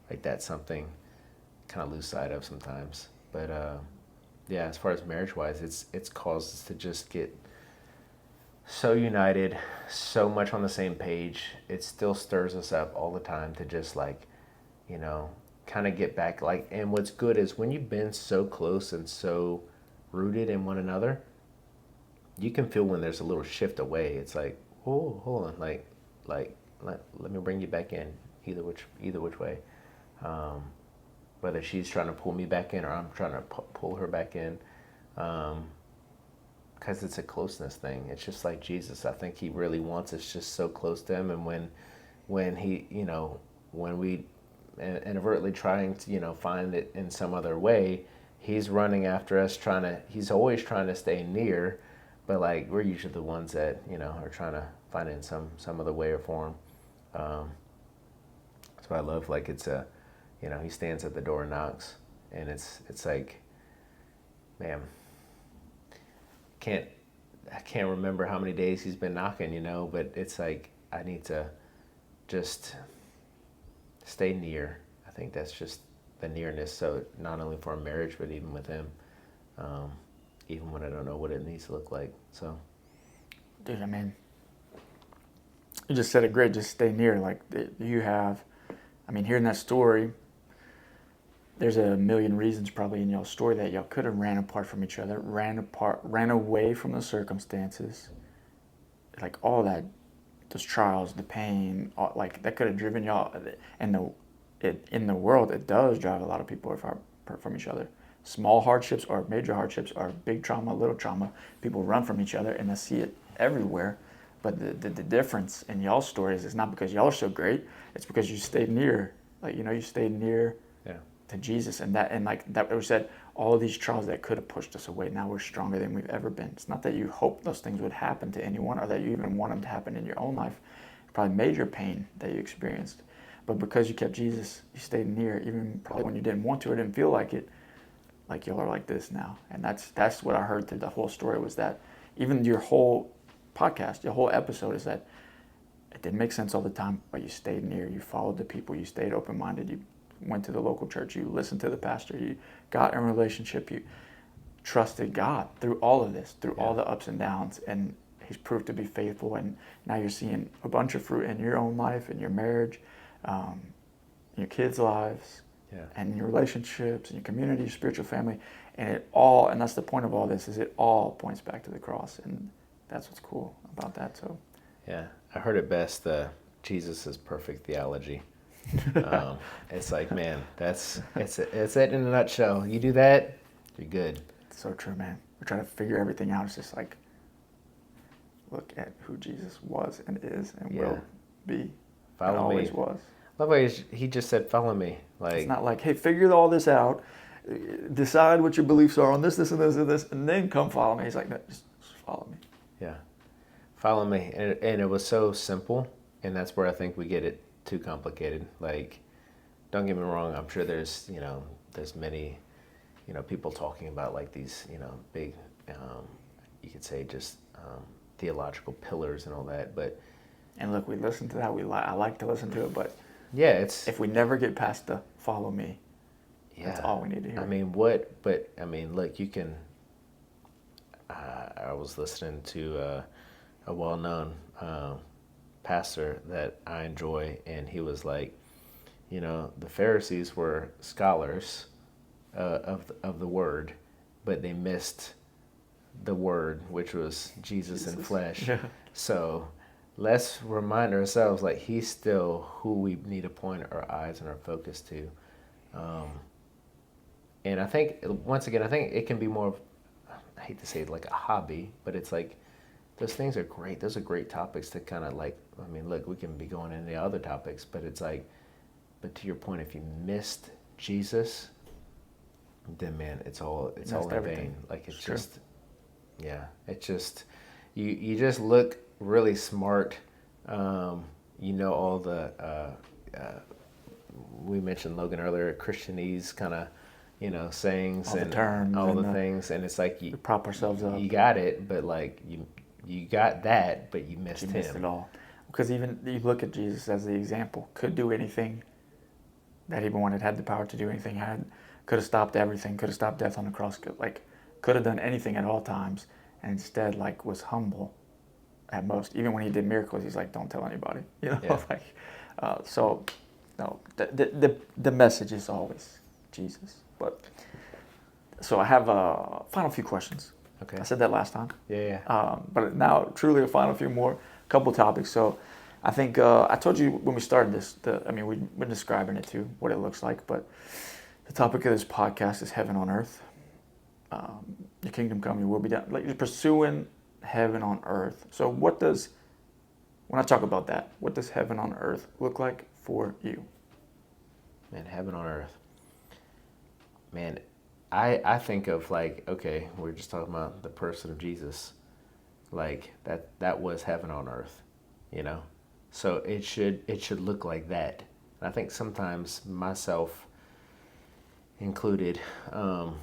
like that's something kind of lose sight of sometimes. But yeah, as far as marriage-wise, it's caused us to just get so united, so much on the same page. It still stirs us up all the time to just like, kind of get back. Like, and what's good is when you've been so close and so rooted in one another, you can feel when there's a little shift away. It's like, oh, hold on, like let me bring you back in, either which way. Whether she's trying to pull me back in or I'm trying to pull her back in, because it's a closeness thing. It's just like Jesus. I think he really wants us just so close to him. And when he, when we inadvertently trying to, find it in some other way, he's running after us, he's always trying to stay near, but like, we're usually the ones that, are trying to find it in some other way or form. That's what I love. Like, it's he stands at the door and knocks, and it's like, man, I can't remember how many days he's been knocking, but it's like, I need to just stay near. I think that's just the nearness. So not only for a marriage, but even with him, even when I don't know what it needs to look like. So, dude, I mean, you just said it great. Just stay near. Like, you have, I mean, hearing that story, there's a million reasons probably in y'all's story that y'all could have ran apart from each other, ran away from the circumstances, like all that, those trials, the pain, like that could have driven y'all. And in the world, it does drive a lot of people apart from each other. Small hardships or major hardships or big trauma, little trauma, people run from each other, and I see it everywhere. But the difference in y'all's stories is not because y'all are so great, it's because you stayed near, like, you stayed near to Jesus, and like that was said, all of these trials that could have pushed us away, now we're stronger than we've ever been. It's not that you hope those things would happen to anyone or that you even want them to happen in your own life. Probably major pain that you experienced, But because you kept Jesus, you stayed near, even probably when you didn't want to or didn't feel like it, like y'all are like this now. And that's what I heard through the whole story, was that even your whole podcast, your whole episode, is that it didn't make sense all the time, but you stayed near, you followed the people, you stayed open-minded, you went to the local church, you listened to the pastor, you got in a relationship, you trusted God through all of this, through all the ups and downs, and he's proved to be faithful. And now you're seeing a bunch of fruit in your own life, in your marriage, your kids' lives, and your relationships, and your community, your spiritual family, and that's the point of all this, is it all points back to the cross, and that's what's cool about that. So yeah, I heard it best, Jesus is perfect theology. It's like, man, it's it in a nutshell. You do that, you're good. So true, man. We're trying to figure everything out. It's just like, look at who Jesus was and is and will be. Follow and always me. was. Love how he just said, follow me. Like, it's not like, hey, figure all this out, decide what your beliefs are on this, and this, and this, and then come follow me. He's like, no, just follow me. Yeah. Follow me. And it was so simple, and that's where I think we get it too complicated. Like, don't get me wrong, I'm sure there's many, people talking about like these, big, you could say just theological pillars and all that, but. And look, we listen to that. I like to listen to it, but yeah, if we never get past the follow me, that's all we need to hear. I mean, look, you can. I was listening to a well-known pastor that I enjoy, and he was like, the Pharisees were scholars of the word, but they missed the word, which was Jesus in flesh. Yeah. So let's remind ourselves, like, he's still who we need to point our eyes and our focus to. And I think, once again, it can be more of, I hate to say it, like a hobby, but it's like, those things are great. Those are great topics to kind of like, I mean, look, we can be going into other topics, but it's like, but to your point, if you missed Jesus, then man, it's all in vain. Like, it's just, it's just, you just look really smart. All the, we mentioned Logan earlier, Christianese kind of, sayings all and the terms all and the things, and it's like we prop ourselves up. You got it, but like you got that, but you missed him. Missed it all. Because even you look at Jesus as the example, could do anything that he wanted, had the power to do anything, could have stopped everything, could have stopped death on the cross, could have done anything at all times, and instead was humble at most. Even when he did miracles, he's like, don't tell anybody. So no, the message is always Jesus. But so I have a final few questions. Okay. I said that last time. Yeah. But now truly a final few more, couple topics. So I think I told you when we started this, we've been describing it too, what it looks like, but the topic of this podcast is heaven on earth. Your kingdom come, your will be done. Like, you're pursuing heaven on earth. So when I talk about that, what does heaven on earth look like for you? Man, heaven on earth. Man, I think of like, okay, we're just talking about the person of Jesus. Like, that was heaven on earth, So it should look like that. And I think sometimes, myself included, I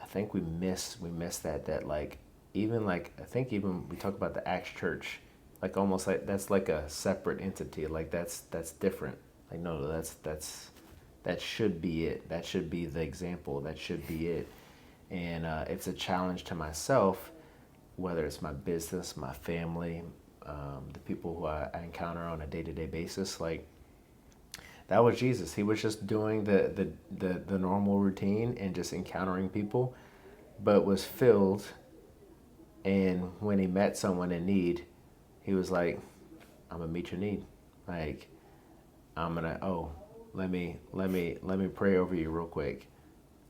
think we miss that like, even like, I think even we talk about the Acts Church, like almost like that's like a separate entity. Like that's different. Like, no, that should be it. That should be the example. That should be it. And it's a challenge to myself, whether it's my business, my family, the people who I encounter on a day-to-day basis. Like, that was Jesus. He was just doing the normal routine and just encountering people, but was filled. And when he met someone in need, he was like, I'm gonna meet your need. Like, I'm gonna, let me pray over you real quick.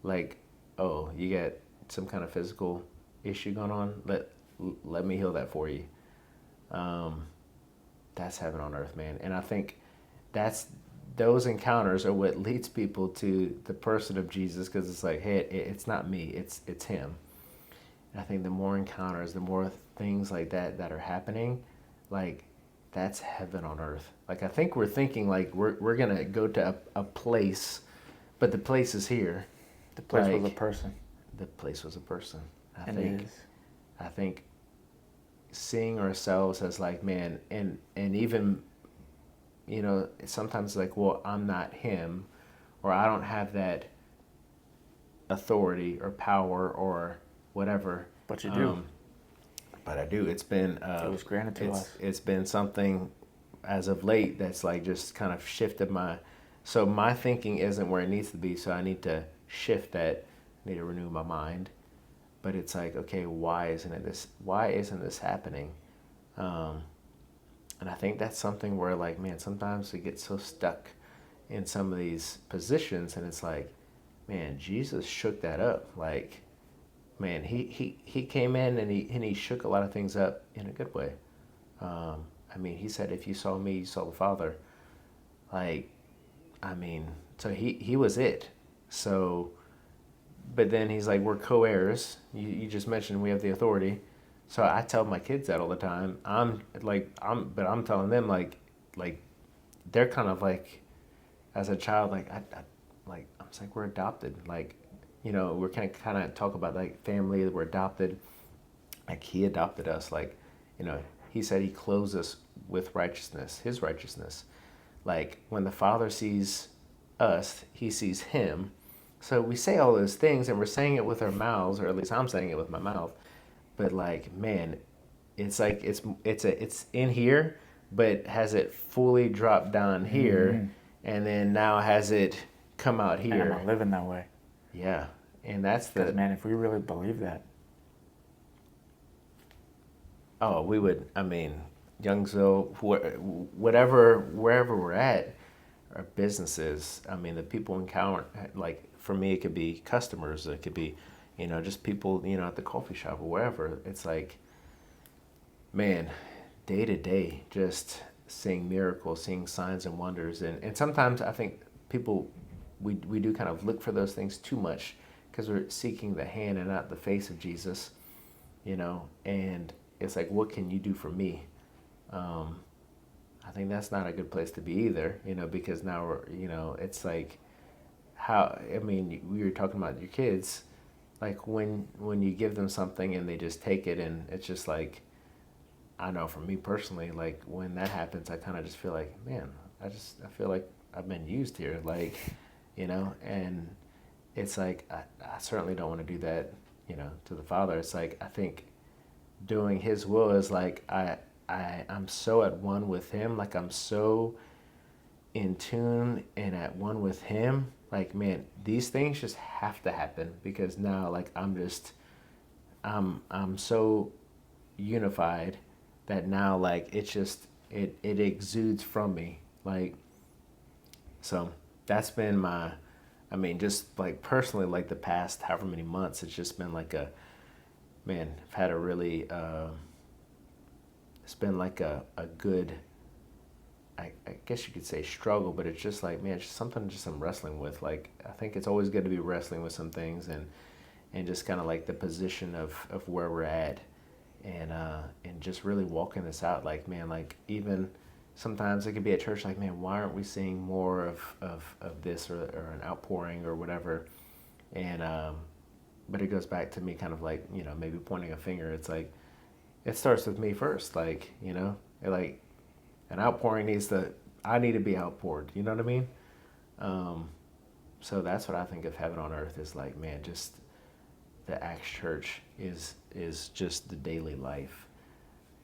Like, you got some kind of physical issue going on? Let me heal that for you. That's heaven on earth, man. And I think those encounters are what leads people to the person of Jesus, because it's like, hey, it's not me, it's him. And I think the more encounters, the more things like that are happening, like, that's heaven on earth. Like I think we're thinking like we're gonna go to a place, but the place is here. The place was a Like person. the place was a person. And it is. I think seeing ourselves as like, man, and even, you know, sometimes like, well, I'm not him, or I don't have that authority or power or whatever. But you do. But I do. It's been It was granted to us. It's been something as of late that's like just kind of shifted so my thinking isn't where it needs to be, so I need to shift that. I need to renew my mind. But it's like, okay, why isn't this happening? And I think that's something where like, man, sometimes we get so stuck in some of these positions, and it's like, man, Jesus shook that up. Like, man, he came in and he shook a lot of things up in a good way. I mean, he said, if you saw me, you saw the Father. Like, I mean, so he was it. So, but then he's like, we're co-heirs. You just mentioned we have the authority. So I tell my kids that all the time. I'm telling them like they're kind of like, as a child, like I was like, we're adopted. Like, you know, we're kind of talk about like family, we're adopted. Like he adopted us. Like, you know, he said he clothes us with righteousness, his righteousness. Like when the Father sees us, he sees him. So we say all those things and we're saying it with our mouths, or at least I'm saying it with my mouth. But like, man, it's like it's in here, but has it fully dropped down here, and then now has it come out here? And I'm not living that way. Yeah, and that's Because man, if we really believe that, oh, we would. I mean, Youngsville, whatever, wherever we're at, our businesses. I mean, the people encounter. Like for me, it could be customers. It could be, you know, just people, you know, at the coffee shop or wherever. It's like, man, day to day, just seeing miracles, seeing signs and wonders. And sometimes I think people, we do kind of look for those things too much because we're seeking the hand and not the face of Jesus, you know. And it's like, what can you do for me? I think that's not a good place to be either, you know, because now we're, you know, it's like how, I mean, we were talking about your kids, like when you give them something and they just take it, and it's just like, I know for me personally, like when that happens, I kind of just feel like, man, I feel like I've been used here, like, you know. And it's like, I certainly don't want to do that, you know, to the Father. It's like, I think doing his will is like, I'm so at one with him, like I'm so in tune and at one with him, like, man, these things just have to happen, because now like I'm so unified that now like it's just it exudes from me, like. So that's been my, I mean, just like personally, like the past however many months, it's just been like man, I've had a really it's been like a good, I guess you could say struggle, but it's just like, man, it's just something just I'm wrestling with. Like, I think it's always good to be wrestling with some things, and just kind of like the position of where we're at, and just really walking this out. Like, man, like even sometimes it could be at church, like, man, why aren't we seeing more of this or an outpouring or whatever? And but it goes back to me kind of like, you know, maybe pointing a finger. It's like, it starts with me first, like, you know, like an outpouring I need to be outpoured, you know what I mean? So that's what I think of heaven on earth is like, man, just the Acts Church is just the daily life.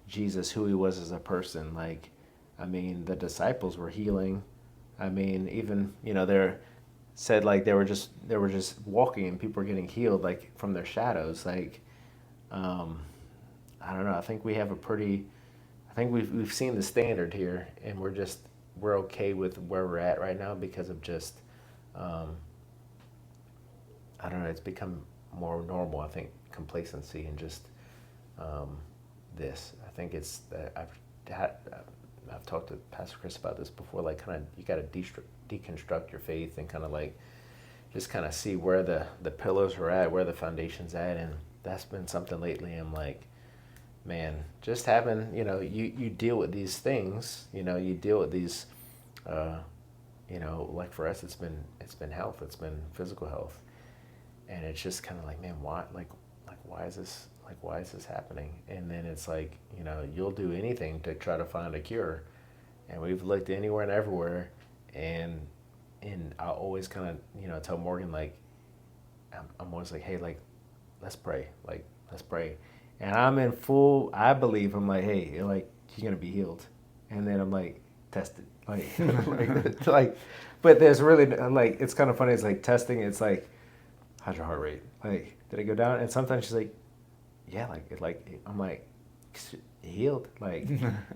Jesus, who he was as a person, like, I mean, the disciples were healing. I mean, even, you know, they're said like they were just walking and people were getting healed like from their shadows. Like, I don't know. I think we've seen the standard here, and we're okay with where we're at right now because of just, I don't know. It's become more normal. I think complacency and just this. I think it's that I've talked to Pastor Chris about this before. Like, kind of you got to deconstruct your faith and kind of like just kind of see where the pillars are at, where the foundation's at, and that's been something lately. I'm like, man, just having, you deal with these things, you deal with these, like for us, it's been health, it's been physical health. And it's just kind of like, man, why, why is this happening? And then it's like, you'll do anything to try to find a cure. And we've looked anywhere and everywhere. And I always kind of, tell Morgan, like, I'm always like, hey, like, let's pray. Like, let's pray. And I believe, I'm like, hey, you're going to be healed. And then I'm like, tested. Like, but there's really, like, it's kind of funny. It's like testing. It's like, how's your heart rate? Like, did it go down? And sometimes she's like, yeah, I'm like, healed. Like,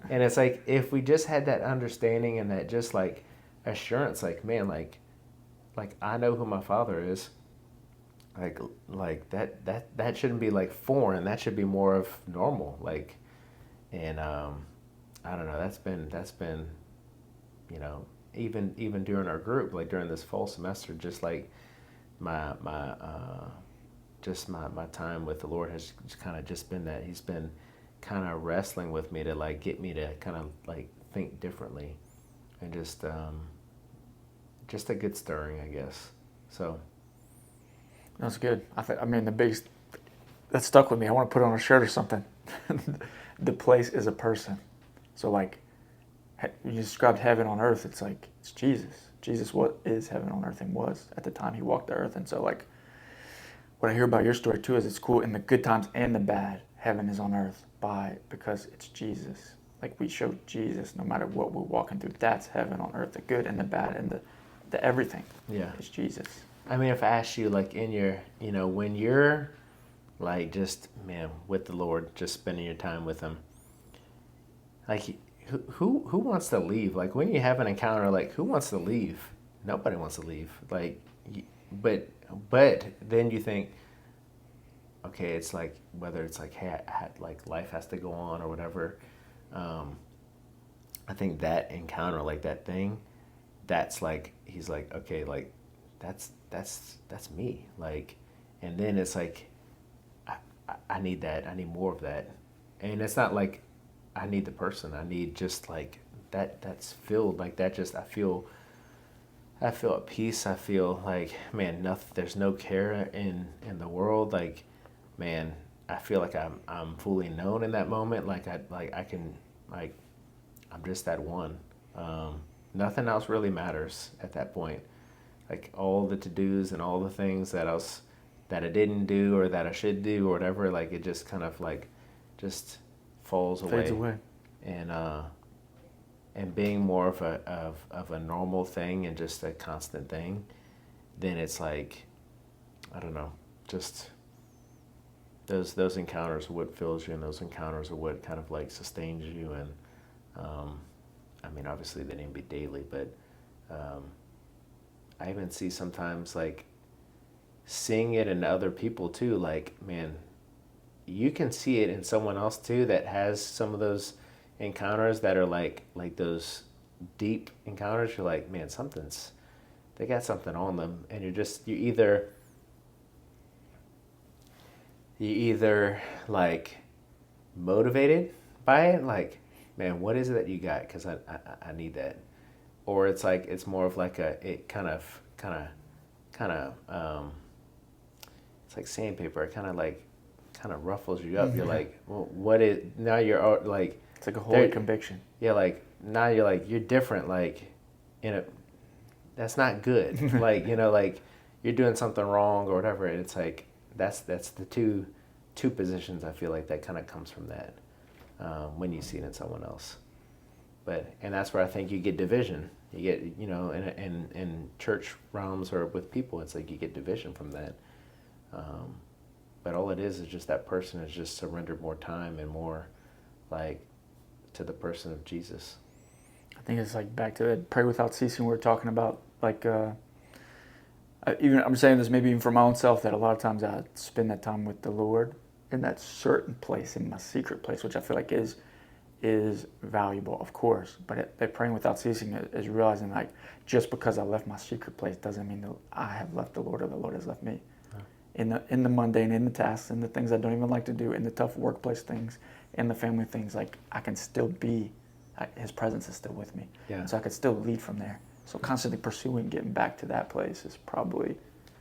and it's like, if we just had that understanding and that just like assurance, like, man, like I know who my Father is. Like that shouldn't be like foreign. That should be more of normal. Like, and I don't know. That's been, even during our group, like during this fall semester, just like my time with the Lord has kind of just been that He's been kind of wrestling with me to like get me to kind of like think differently, and just a good stirring, I guess. So. That's good. I mean, the biggest that stuck with me. I want to put it on a shirt or something. The place is a person. So like, when you described heaven on earth, it's like it's Jesus. Jesus, what is heaven on earth, and was at the time He walked the earth. And so like, what I hear about your story too is it's cool in the good times and the bad. Heaven is on earth because it's Jesus. Like, we show Jesus no matter what we're walking through. That's heaven on earth. The good and the bad and the everything. Yeah, it's Jesus. I mean, if I asked you, like, in your, when you're, like, just, man, with the Lord, just spending your time with Him, like, who wants to leave? Like, when you have an encounter, like, who wants to leave? Nobody wants to leave. Like, but then you think, okay, it's like, whether it's like, hey, like, life has to go on or whatever, I think that encounter, like, that thing, that's like, He's like, okay, like, that's me. Like, and then it's like, I need that. I need more of that. And it's not like I need the person. I need just like that's filled like that. Just I feel at peace. I feel like, man, nothing. There's no care in the world. Like, man, I feel like I'm fully known in that moment. Like I can, like, I'm just that one. Nothing else really matters at that point. Like, all the to-dos and all the things that I didn't do or that I should do or whatever, like, it just kind of like just Fades away. And being more of a normal thing and just a constant thing, then it's like, I don't know, just those encounters are what fills you, and those encounters are what kind of like sustains you. And I mean, obviously they need to be daily, but I even see sometimes, like, seeing it in other people too. Like, man, you can see it in someone else too that has some of those encounters that are like those deep encounters. You're like, man, they got something on them, and you either like motivated by it, like, man, what is it that you got? Because I need that. Or it's like, it's more of like it kind of it's like sandpaper. It kind of ruffles you up. You're like, well, what is, now you're like, it's like a holy conviction. Yeah, like, now you're like, you're different, like, that's not good. Like, like, you're doing something wrong or whatever. And it's like, that's the two positions, I feel like, that kind of comes from that, when you see it in someone else. And that's where I think you get division. You get, in church realms or with people, it's like you get division from that. But all it is just that person has just surrendered more time and more, like, to the person of Jesus. I think it's like back to that pray without ceasing we were talking about. Like, even I'm saying this maybe even for my own self, that a lot of times I spend that time with the Lord in that certain place, in my secret place, which I feel like is valuable, of course. But that praying without ceasing is realizing, like, just because I left my secret place doesn't mean that I have left the Lord or the Lord has left me. in the mundane, in the tasks, in the things I don't even like to do, in the tough workplace things, in the family things, like I can still be, his presence is still with me. Yeah. So I could still lead from there. So constantly pursuing getting back to that place is probably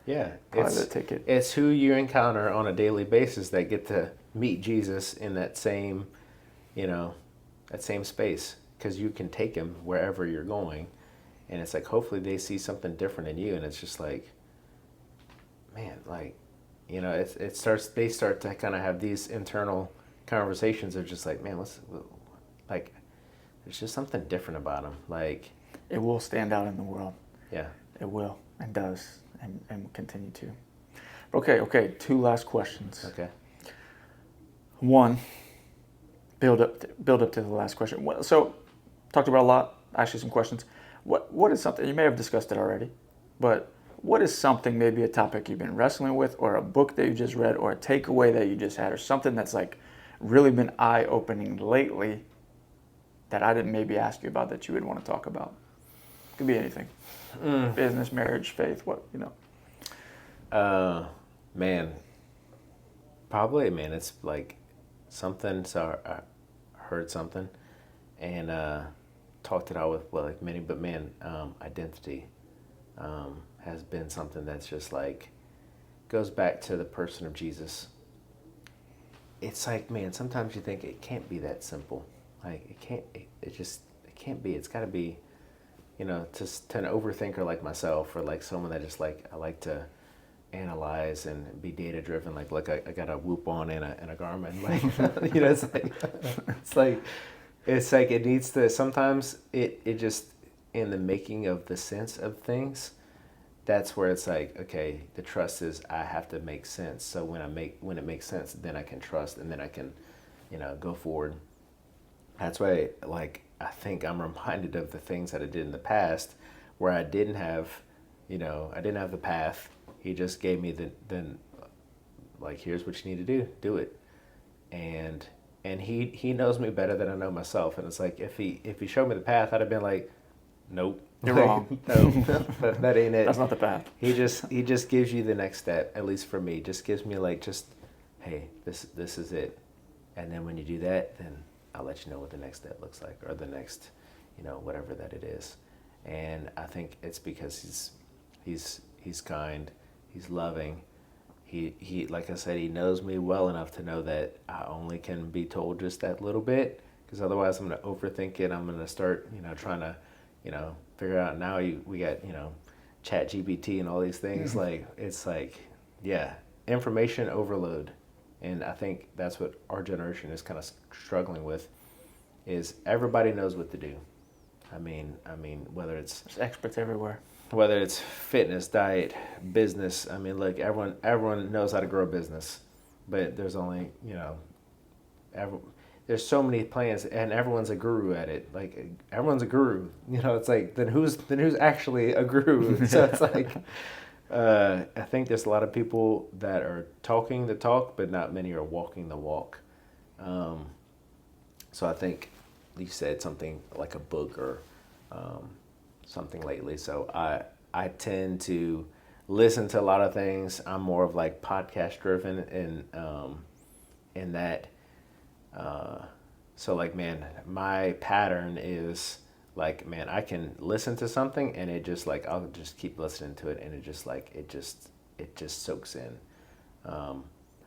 the ticket. It's who you encounter on a daily basis that get to meet Jesus in that same, that same space, because you can take him wherever you're going. And it's like, hopefully they see something different in you. And it's just like, man, like, they start to kind of have these internal conversations of just like, man, like, there's just something different about them. Like, it will stand out in the world. Yeah. It will, and does, and will continue to. Okay, 2 last questions. Okay. 1, build up to the last question. So, talked about a lot, actually some questions. What is something, you may have discussed it already, but what is something, maybe a topic you've been wrestling with, or a book that you just read, or a takeaway that you just had, or something that's like really been eye-opening lately that I didn't maybe ask you about that you would want to talk about? Could be anything. Business, marriage, faith, Man, probably, it's like something, so I heard something and talked it out with like many, but identity has been something that's just like goes back to the person of Jesus. It's like, man, sometimes you think it can't be that simple. Like it can't be. It's got to be, to an overthinker like myself, or like someone that just like, I like to analyze and be data driven. Like I got a Whoop on and a Garmin. Like, it's like it needs to, sometimes it just, in the making of the sense of things, that's where it's like, okay, the trust is, I have to make sense. So when it makes sense, then I can trust, and then I can, go forward. That's why, like, I think I'm reminded of the things that I did in the past where I didn't have, the path. He just gave me the like, here's what you need to do it. And he knows me better than I know myself. And it's like, if he showed me the path, I'd have been like, nope. You're wrong. No, that ain't it. That's not the path. He just gives you the next step, at least for me. Just gives me like, hey, this is it. And then when you do that, then I'll let you know what the next step looks like, or the next, whatever that it is. And I think it's because he's kind, he's loving. He like I said, he knows me well enough to know that I only can be told just that little bit, because otherwise I'm going to overthink it. I'm going to start, trying to, figure out. Now we got, Chat GPT and all these things. Like, it's like, yeah, information overload. And I think that's what our generation is kind of struggling with, is everybody knows what to do. I mean, whether there's experts everywhere. Whether it's fitness, diet, business. I mean, look, everyone knows how to grow a business, but there's only, there's so many plans, and everyone's a guru at it. Like, everyone's a guru. It's like, then who's actually a guru? So it's like, I think there's a lot of people that are talking the talk, but not many are walking the walk. So I think you said something like a book or something lately. So I tend to listen to a lot of things. I'm more of like podcast driven in that. So like, man, my pattern is like, man, I can listen to something and it just like, I'll just keep listening to it, and it just like, it just soaks in.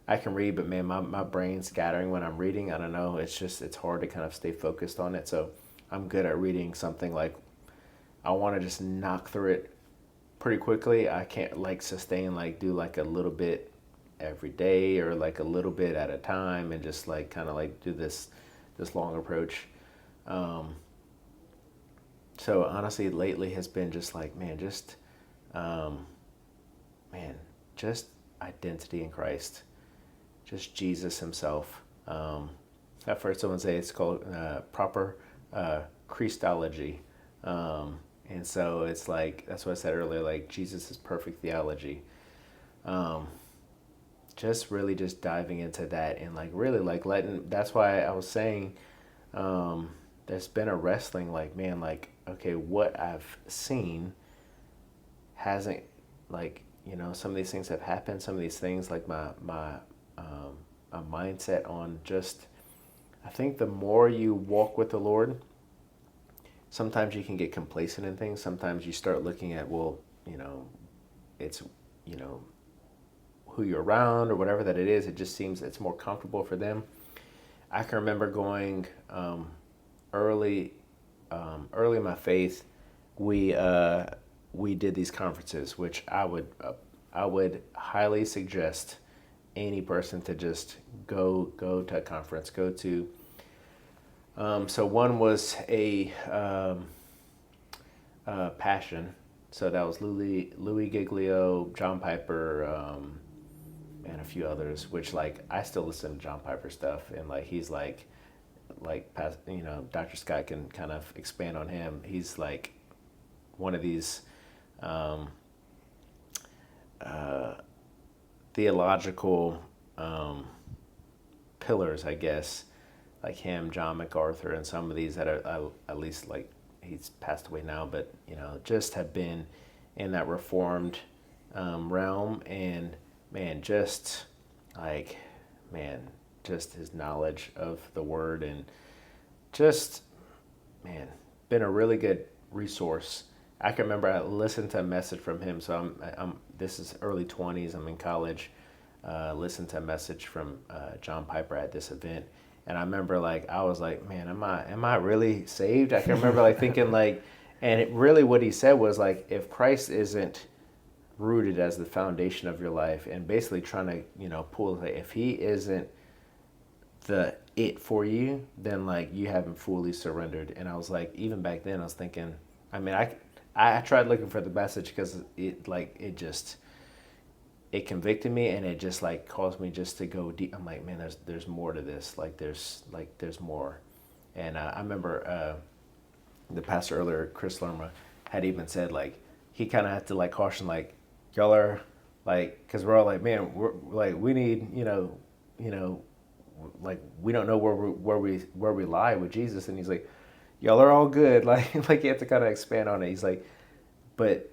I can read, but man, my brain's scattering when I'm reading. I don't know. It's hard to kind of stay focused on it. So I'm good at reading something like, I want to just knock through it pretty quickly. I can't like sustain, like do like a little bit every day, or like a little bit at a time, and just like kind of like do this long approach. So honestly, lately has been just like, man, just identity in Christ, just Jesus himself. I've heard someone say it's called proper Christology. And so it's like, that's what I said earlier, like Jesus is perfect theology. Just really just diving into that, and like really like that's why I was saying, there's been a wrestling, like, man, like, okay, what I've seen hasn't, like, some of these things have happened. Some of these things, like my mindset on just, I think the more you walk with the Lord, sometimes you can get complacent in things. Sometimes you start looking at, well, it's, who you're around or whatever that it is. It just seems it's more comfortable for them. I can remember going early in my faith. We did these conferences, which I would highly suggest any person to just go to a conference, go to. So one was a Passion. So that was Louis Giglio, John Piper, and a few others. Which, like, I still listen to John Piper stuff, and like he's like Dr. Scott can kind of expand on him. He's like one of these theological pillars, I guess, like him, John MacArthur, and some of these that are at least, like, he's passed away now, but just have been in that Reformed realm, and just his knowledge of the Word, and just been a really good resource. I can remember I listened to a message from him. So I'm this is early 20s. I'm in college. Listened to a message from John Piper at this event, and I remember, like, I was like, man, am I really saved? I can remember, like, thinking, like, and really what he said was, like, if Christ isn't rooted as the foundation of your life, and basically trying to pull, like, if he isn't the it for you, then, like, you haven't fully surrendered. And I was like, even back then I was thinking, I tried looking for the message, because it convicted me, and it just, like, caused me just to go deep. I'm like, man, there's more to this. There's more. And I remember the pastor earlier, Chris Lerma, had even said, like, he kind of had to, like, caution, like, y'all are, like, because we're all like, man, we're like, we need, like, we don't know where we lie with Jesus. And he's like, y'all are all good. Like you have to kind of expand on it. He's like, but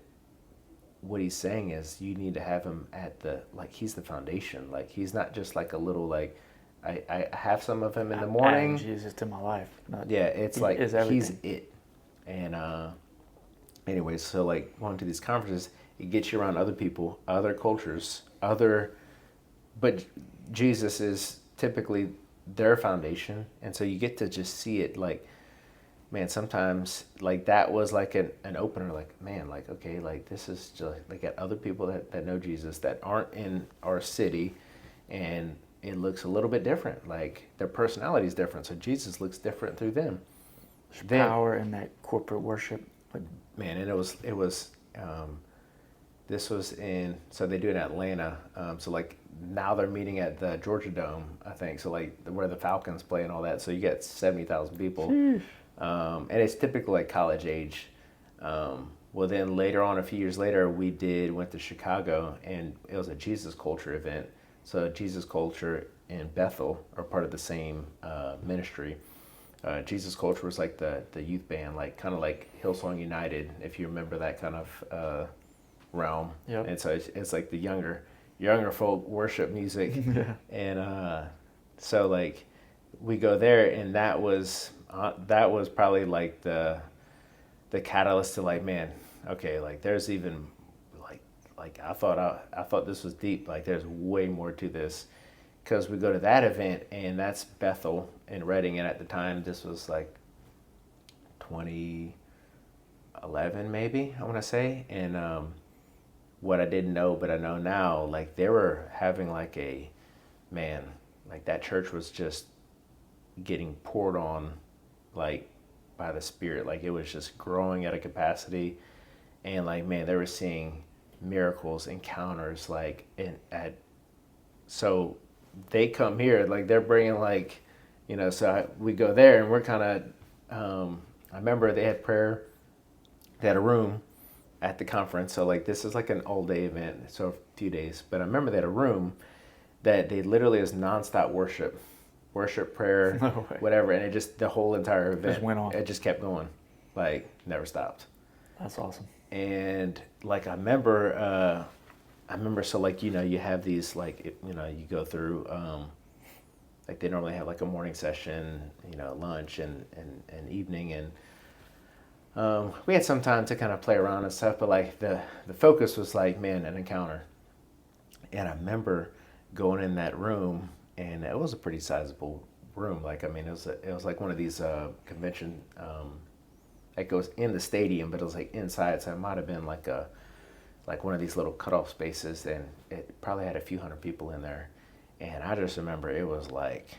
what he's saying is you need to have him at he's the foundation. Like, he's not just like a little, like, I have some of him in the morning. Adding Jesus to my life. It's like, he's it. And anyways, so, like, going to these conferences, it gets you around other people, other cultures, but Jesus is typically their foundation. And so you get to just see it, like, man, sometimes, like, that was like an opener, like, man, like, okay, like, this is just, like, at other people that know Jesus that aren't in our city, and it looks a little bit different. Like, their personality is different, so Jesus looks different through them. There's power in that corporate worship. Man, and it was this was so they do it in Atlanta. So, like, now they're meeting at the Georgia Dome, I think. So, like, where the Falcons play and all that. So you get 70,000 people. And it's typically, like, college age. Well, then later on, a few years later, went to Chicago, and it was a Jesus Culture event. So Jesus Culture and Bethel are part of the same ministry. Jesus Culture was like the youth band, like, kind of like Hillsong United, if you remember that kind of realm. Yep. And so it's like the younger folk worship music. Yeah. And so, like, we go there, and that was probably, like, the catalyst to, like, man, okay, like, there's even, like I thought this was deep. Like, there's way more to this, because we go to that event, and that's Bethel in Reading, and at the time this was like 2011 maybe, I want to say. And what I didn't know, but I know now, like, they were having, like, like, that church was just getting poured on, like, by the Spirit. Like, it was just growing at a capacity, and, like, man, they were seeing miracles, encounters, like, so they come here, like, they're bringing, like, so we go there, and we're kind of I remember they had prayer, they had a room at the conference. So, like, this is like an all-day event, so a few days. But I remember they had a room that they literally is nonstop worship, prayer, whatever. And it just, the whole entire event just went on. It just kept going, like, never stopped. That's awesome. And, like, I remember I remember, so like, you have these, like, you go through, like they normally have like a morning session, lunch and evening. And we had some time to kind of play around and stuff, but like the focus was like, man, an encounter. And I remember going in that room, and it was a pretty sizable room. Like, I mean, it was like one of these convention, that goes in the stadium, but it was like inside, so it might have been like one of these little cutoff spaces, and it probably had a few hundred people in there. And I just remember it was like,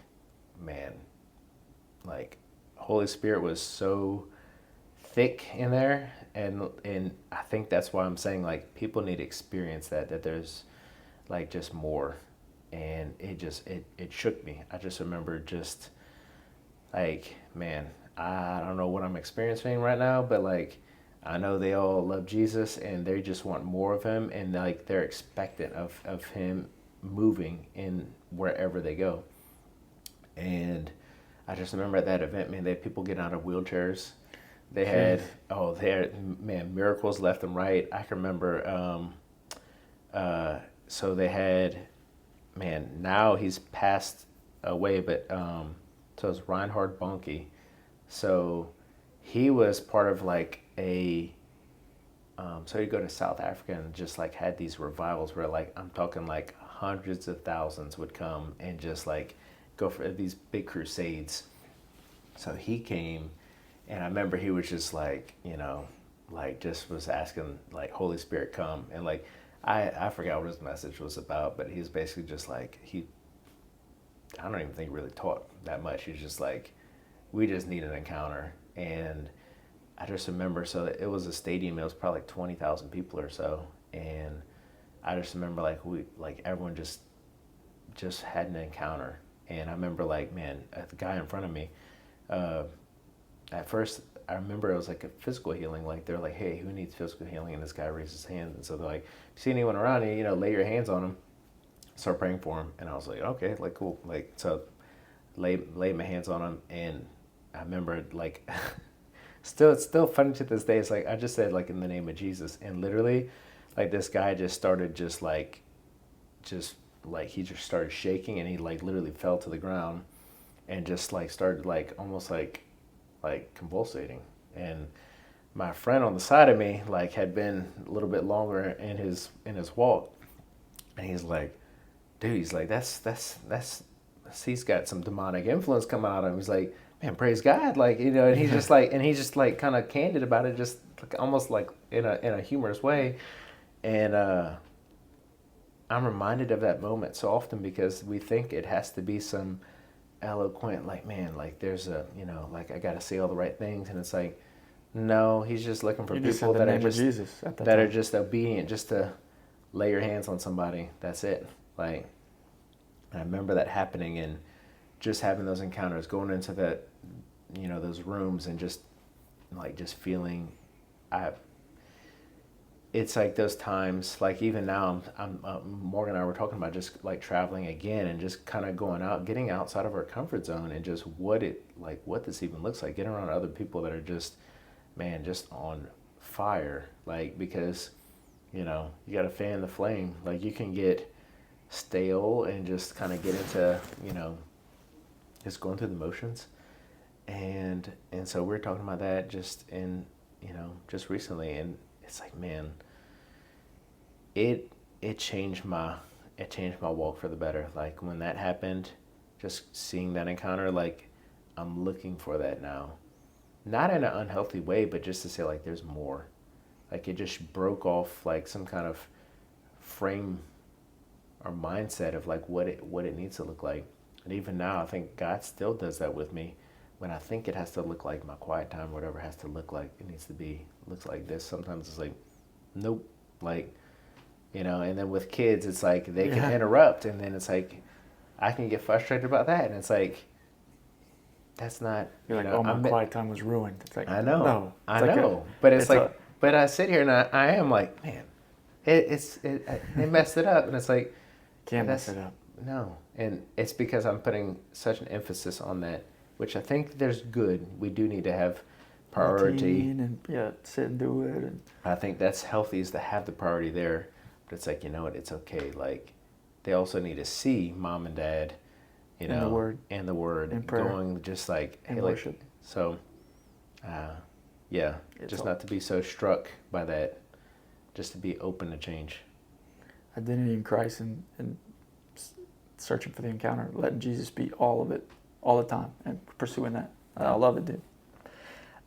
man, like Holy Spirit was so thick in there, and I think that's why I'm saying, like, people need to experience that there's like just more. And it shook me. I just remember just like, man, I don't know what I'm experiencing right now, but like I know they all love Jesus and they just want more of him, and like they're expectant of him moving in wherever they go. And I just remember at that event, man, they had people getting out of wheelchairs. They had man, miracles left and right. I can remember so they had, man, now he's passed away, but so it's Reinhard Bonnke. So he was part of like so he'd go to South Africa and just like had these revivals where, like, I'm talking like hundreds of thousands would come and just like go for these big crusades. So he came, and I remember he was just like, like just was asking like, Holy Spirit come. And like, I forgot what his message was about, but he was basically just like, I don't even think he really taught that much. He's just like, we just need an encounter. And I just remember, so it was a stadium, it was probably like 20,000 people or so. And I just remember like everyone just had an encounter. And I remember like, man, the guy in front of me, at first I remember it was like a physical healing. Like they're like, hey, who needs physical healing? And this guy raised his hand. And so they're like, if you see anyone around you, lay your hands on him, start praying for him. And I was like, okay, like cool. Like, so laid my hands on him. And I remember like, it's still funny to this day. It's like, I just said like, in the name of Jesus. And literally like this guy just started he just started shaking, and he like literally fell to the ground and just like started like almost like convulsating. And my friend on the side of me like had been a little bit longer in his walk, and he's like, dude, he's like, that's he's got some demonic influence coming out of him. He's like, man, praise God, like, and he's just like kind of candid about it, just like, almost like in a humorous way. And I'm reminded of that moment so often, because we think it has to be some eloquent, like, man, like there's a, like I got to say all the right things. And it's like, no, he's just looking for people that are just obedient, just to lay your hands on somebody. That's it. Like, I remember that happening, and just having those encounters, going into that, those rooms, and just feeling, it's like those times, like even now, Morgan and I were talking about just like traveling again, and just kind of going out, getting outside of our comfort zone, and just what this even looks like, getting around other people that are just, man, just on fire. Like, because, you got to fan the flame. Like, you can get stale and just kind of get into, just going through the motions. And so we're talking about that just just recently, and it's like, man, it changed my walk for the better. Like, when that happened, just seeing that encounter, like, I'm looking for that now. Not in an unhealthy way, but just to say, like, there's more. Like, it just broke off like some kind of frame or mindset of like what it needs to look like. And even now, I think God still does that with me. When I think it has to look like my quiet time, whatever has to look like, it needs to be, looks like this. Sometimes it's like, nope, like, and then with kids, it's like they can interrupt, and then it's like, I can get frustrated about that. And it's like, that's not, You're like, oh, my quiet time was ruined. It's like, I know, no. I know. But it's like, but I sit here and I am like, man, they messed it up. And it's like, can't mess it up. No. And it's because I'm putting such an emphasis on that, which I think there's good. We do need to have priority. And sit and do it. And I think that's healthy, is to have the priority there. But it's like, you know what, it's okay. Like, they also need to see mom and dad, you In the know, Word. and the Word In prayer. going just like, In hey, like, worship. so, yeah, It's just all- not to be so struck by that, just to be open to change. Identity in Christ and searching for the encounter, letting Jesus be all of it, all the time, and pursuing that. I love it, dude.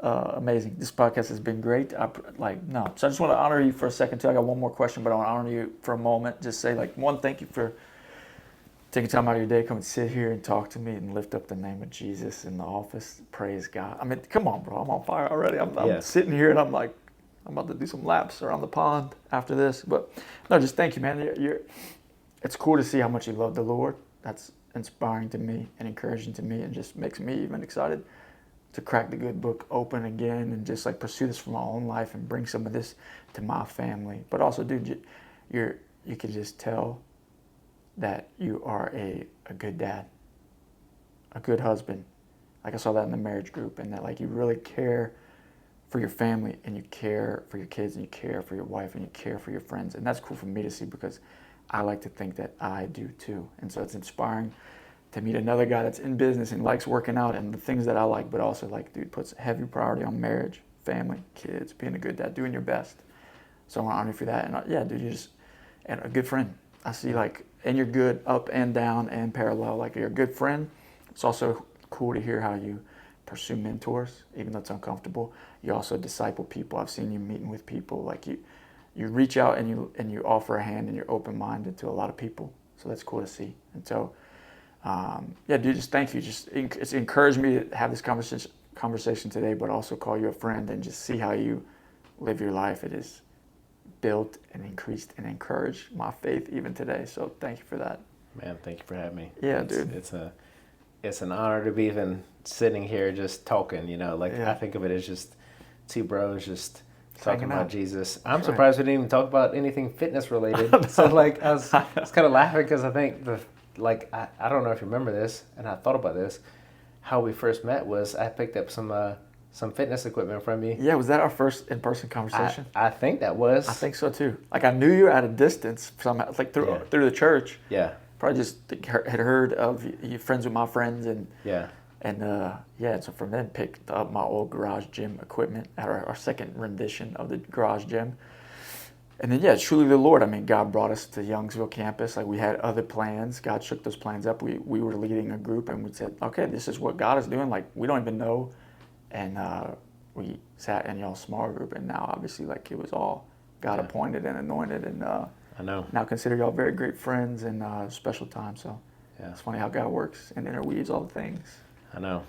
Amazing. This podcast has been great. So I just want to honor you for a second too. I got one more question, but I want to honor you for a moment. Just say one, thank you for taking time out of your day, come and sit here and talk to me and lift up the name of Jesus in the office. Praise God. I mean, come on, bro. I'm on fire already. I'm sitting here and I'm like, I'm about to do some laps around the pond after this. But no, just thank you, man. It's cool to see how much you love the Lord. That's inspiring to me and encouraging to me, and just makes me even excited to crack the good book open again and just pursue this for my own life and bring some of this to my family. But also, dude, you can just tell that you are a good dad, a good husband. Like I saw that in the marriage group, and that you really care for your family, and you care for your kids, and you care for your wife, and you care for your friends. And that's cool for me to see, because I like to think that I do too. And so it's inspiring to meet another guy that's in business and likes working out and the things that I like, but also dude, puts heavy priority on marriage, family, kids, being a good dad, doing your best. So I want to honor you for that. And yeah, dude, you're just and a good friend. I see and you're good up and down and parallel. You're a good friend. It's also cool to hear how you pursue mentors, even though it's uncomfortable. You also disciple people. I've seen you meeting with people. You reach out and you offer a hand, and you're open-minded to a lot of people. So that's cool to see. And so, yeah, dude, just thank you. It's encouraged me to have this conversation today, but also call you a friend and just see how you live your life. It has built and increased and encouraged my faith even today. So thank you for that. Man, thank you for having me. Yeah, dude. It's an honor to be even sitting here just talking, Yeah. I think of it as just two bros just talking Hanging about out. Jesus. I'm surprised we didn't even talk about anything fitness related. So I was kind of laughing because I think I don't know if you remember this, and I thought about this. How we first met was I picked up some fitness equipment from you. Yeah, was that our first in-person conversation? I think that was. I think so too. I knew you at a distance somehow, through the church. Yeah. Probably just had heard of you, friends with my friends, and yeah. And so from then picked up my old garage gym equipment at our second rendition of the garage gym. And then, it's truly the Lord. I mean, God brought us to Youngsville campus. We had other plans. God shook those plans up. We were leading a group, and we said, okay, this is what God is doing. We don't even know. And we sat in y'all's small group, and now obviously it was all God appointed and anointed. And I know. Now consider y'all very great friends and special time. So it's funny how God works and interweaves all the things. I know.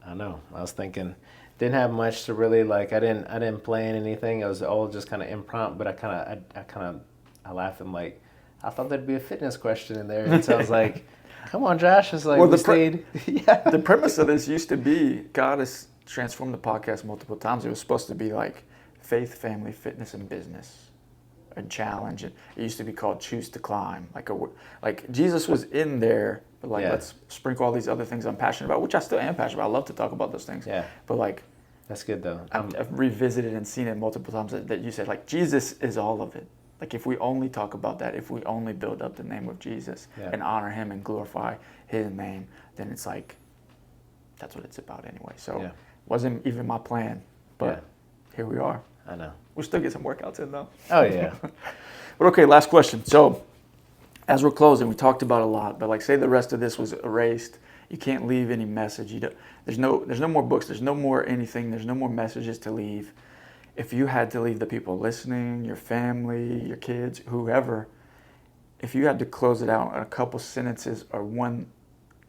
I was thinking, didn't have much to really I didn't plan anything. It was all just kind of impromptu. But I laughed. I'm like, I thought there'd be a fitness question in there, and so I was like, come on, Josh. It's The premise of this used to be God has transformed the podcast multiple times. It was supposed to be faith, family, fitness, and business. A challenge, and it used to be called Choose to Climb. Jesus was in there, but let's sprinkle all these other things I'm passionate about, which I still am passionate about. I love to talk about those things. Yeah. But that's good though. I've revisited and seen it multiple times that you said Jesus is all of it. If we only talk about that, if we only build up the name of Jesus and honor Him and glorify His name, then it's that's what it's about anyway. So it wasn't even my plan, but here we are. I know. We'll still get some workouts in though. Oh yeah. But okay, last question. So as we're closing, we talked about a lot, but say the rest of this was erased. You can't leave any message. There's no more books. There's no more anything. There's no more messages to leave. If you had to leave the people listening, your family, your kids, whoever, if you had to close it out in a couple sentences or one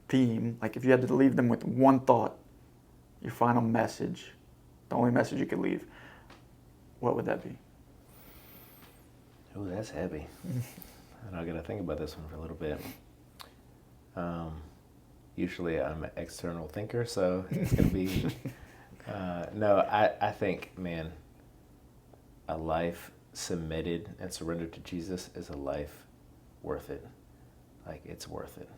theme, if you had to leave them with one thought, your final message, the only message you could leave, what would that be? Oh, that's heavy. I got to think about this one for a little bit. Usually I'm an external thinker, so it's going to be... I think, man, a life submitted and surrendered to Jesus is a life worth it. It's worth it.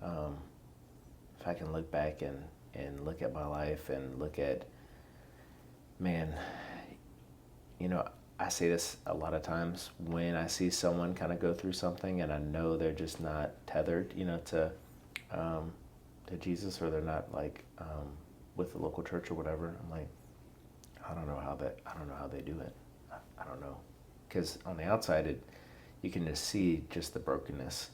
If I can look back and look at my life and look at, man... I say this a lot of times when I see someone kind of go through something and I know they're just not tethered, to Jesus, or they're not like with the local church or whatever. I'm like, I don't know how they do it. I don't know, because on the outside, you can just see just the brokenness.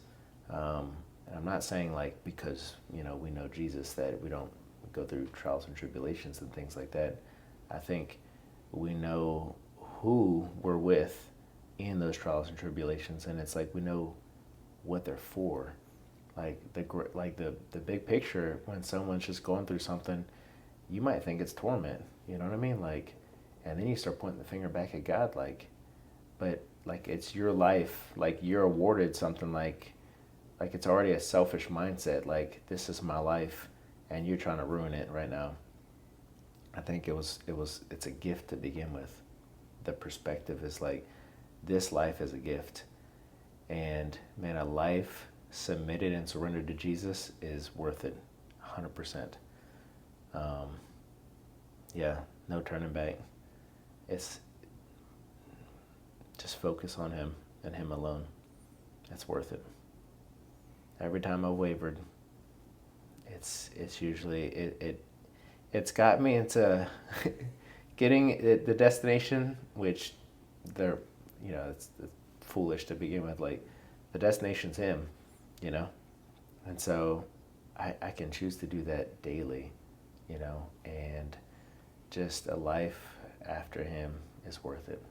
And I'm not saying like because we know Jesus that we don't go through trials and tribulations and things like that. I think we know who we're with in those trials and tribulations, and it's like we know what they're for. Like the big picture, when someone's just going through something, you might think it's torment. You know what I mean? Like, and then you start pointing the finger back at God, but it's your life. Like, you're awarded something like it's already a selfish mindset. Like, this is my life, and you're trying to ruin it right now. I think it's a gift to begin with. The perspective is like, this life is a gift, and man, a life submitted and surrendered to Jesus is worth it, 100%. Yeah, no turning back. It's just focus on Him and Him alone. It's worth it. Every time I've wavered, it's usually it's got me into getting the destination, which it's foolish to begin with. Like, the destination's Him, and so I can choose to do that daily, and just a life after Him is worth it.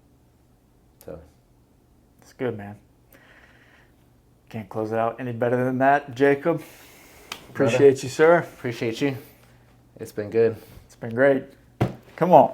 So It's good, man. Can't close out any better than that, Jacob. Appreciate you, sir. Appreciate you. It's been good. It's been great. Come on.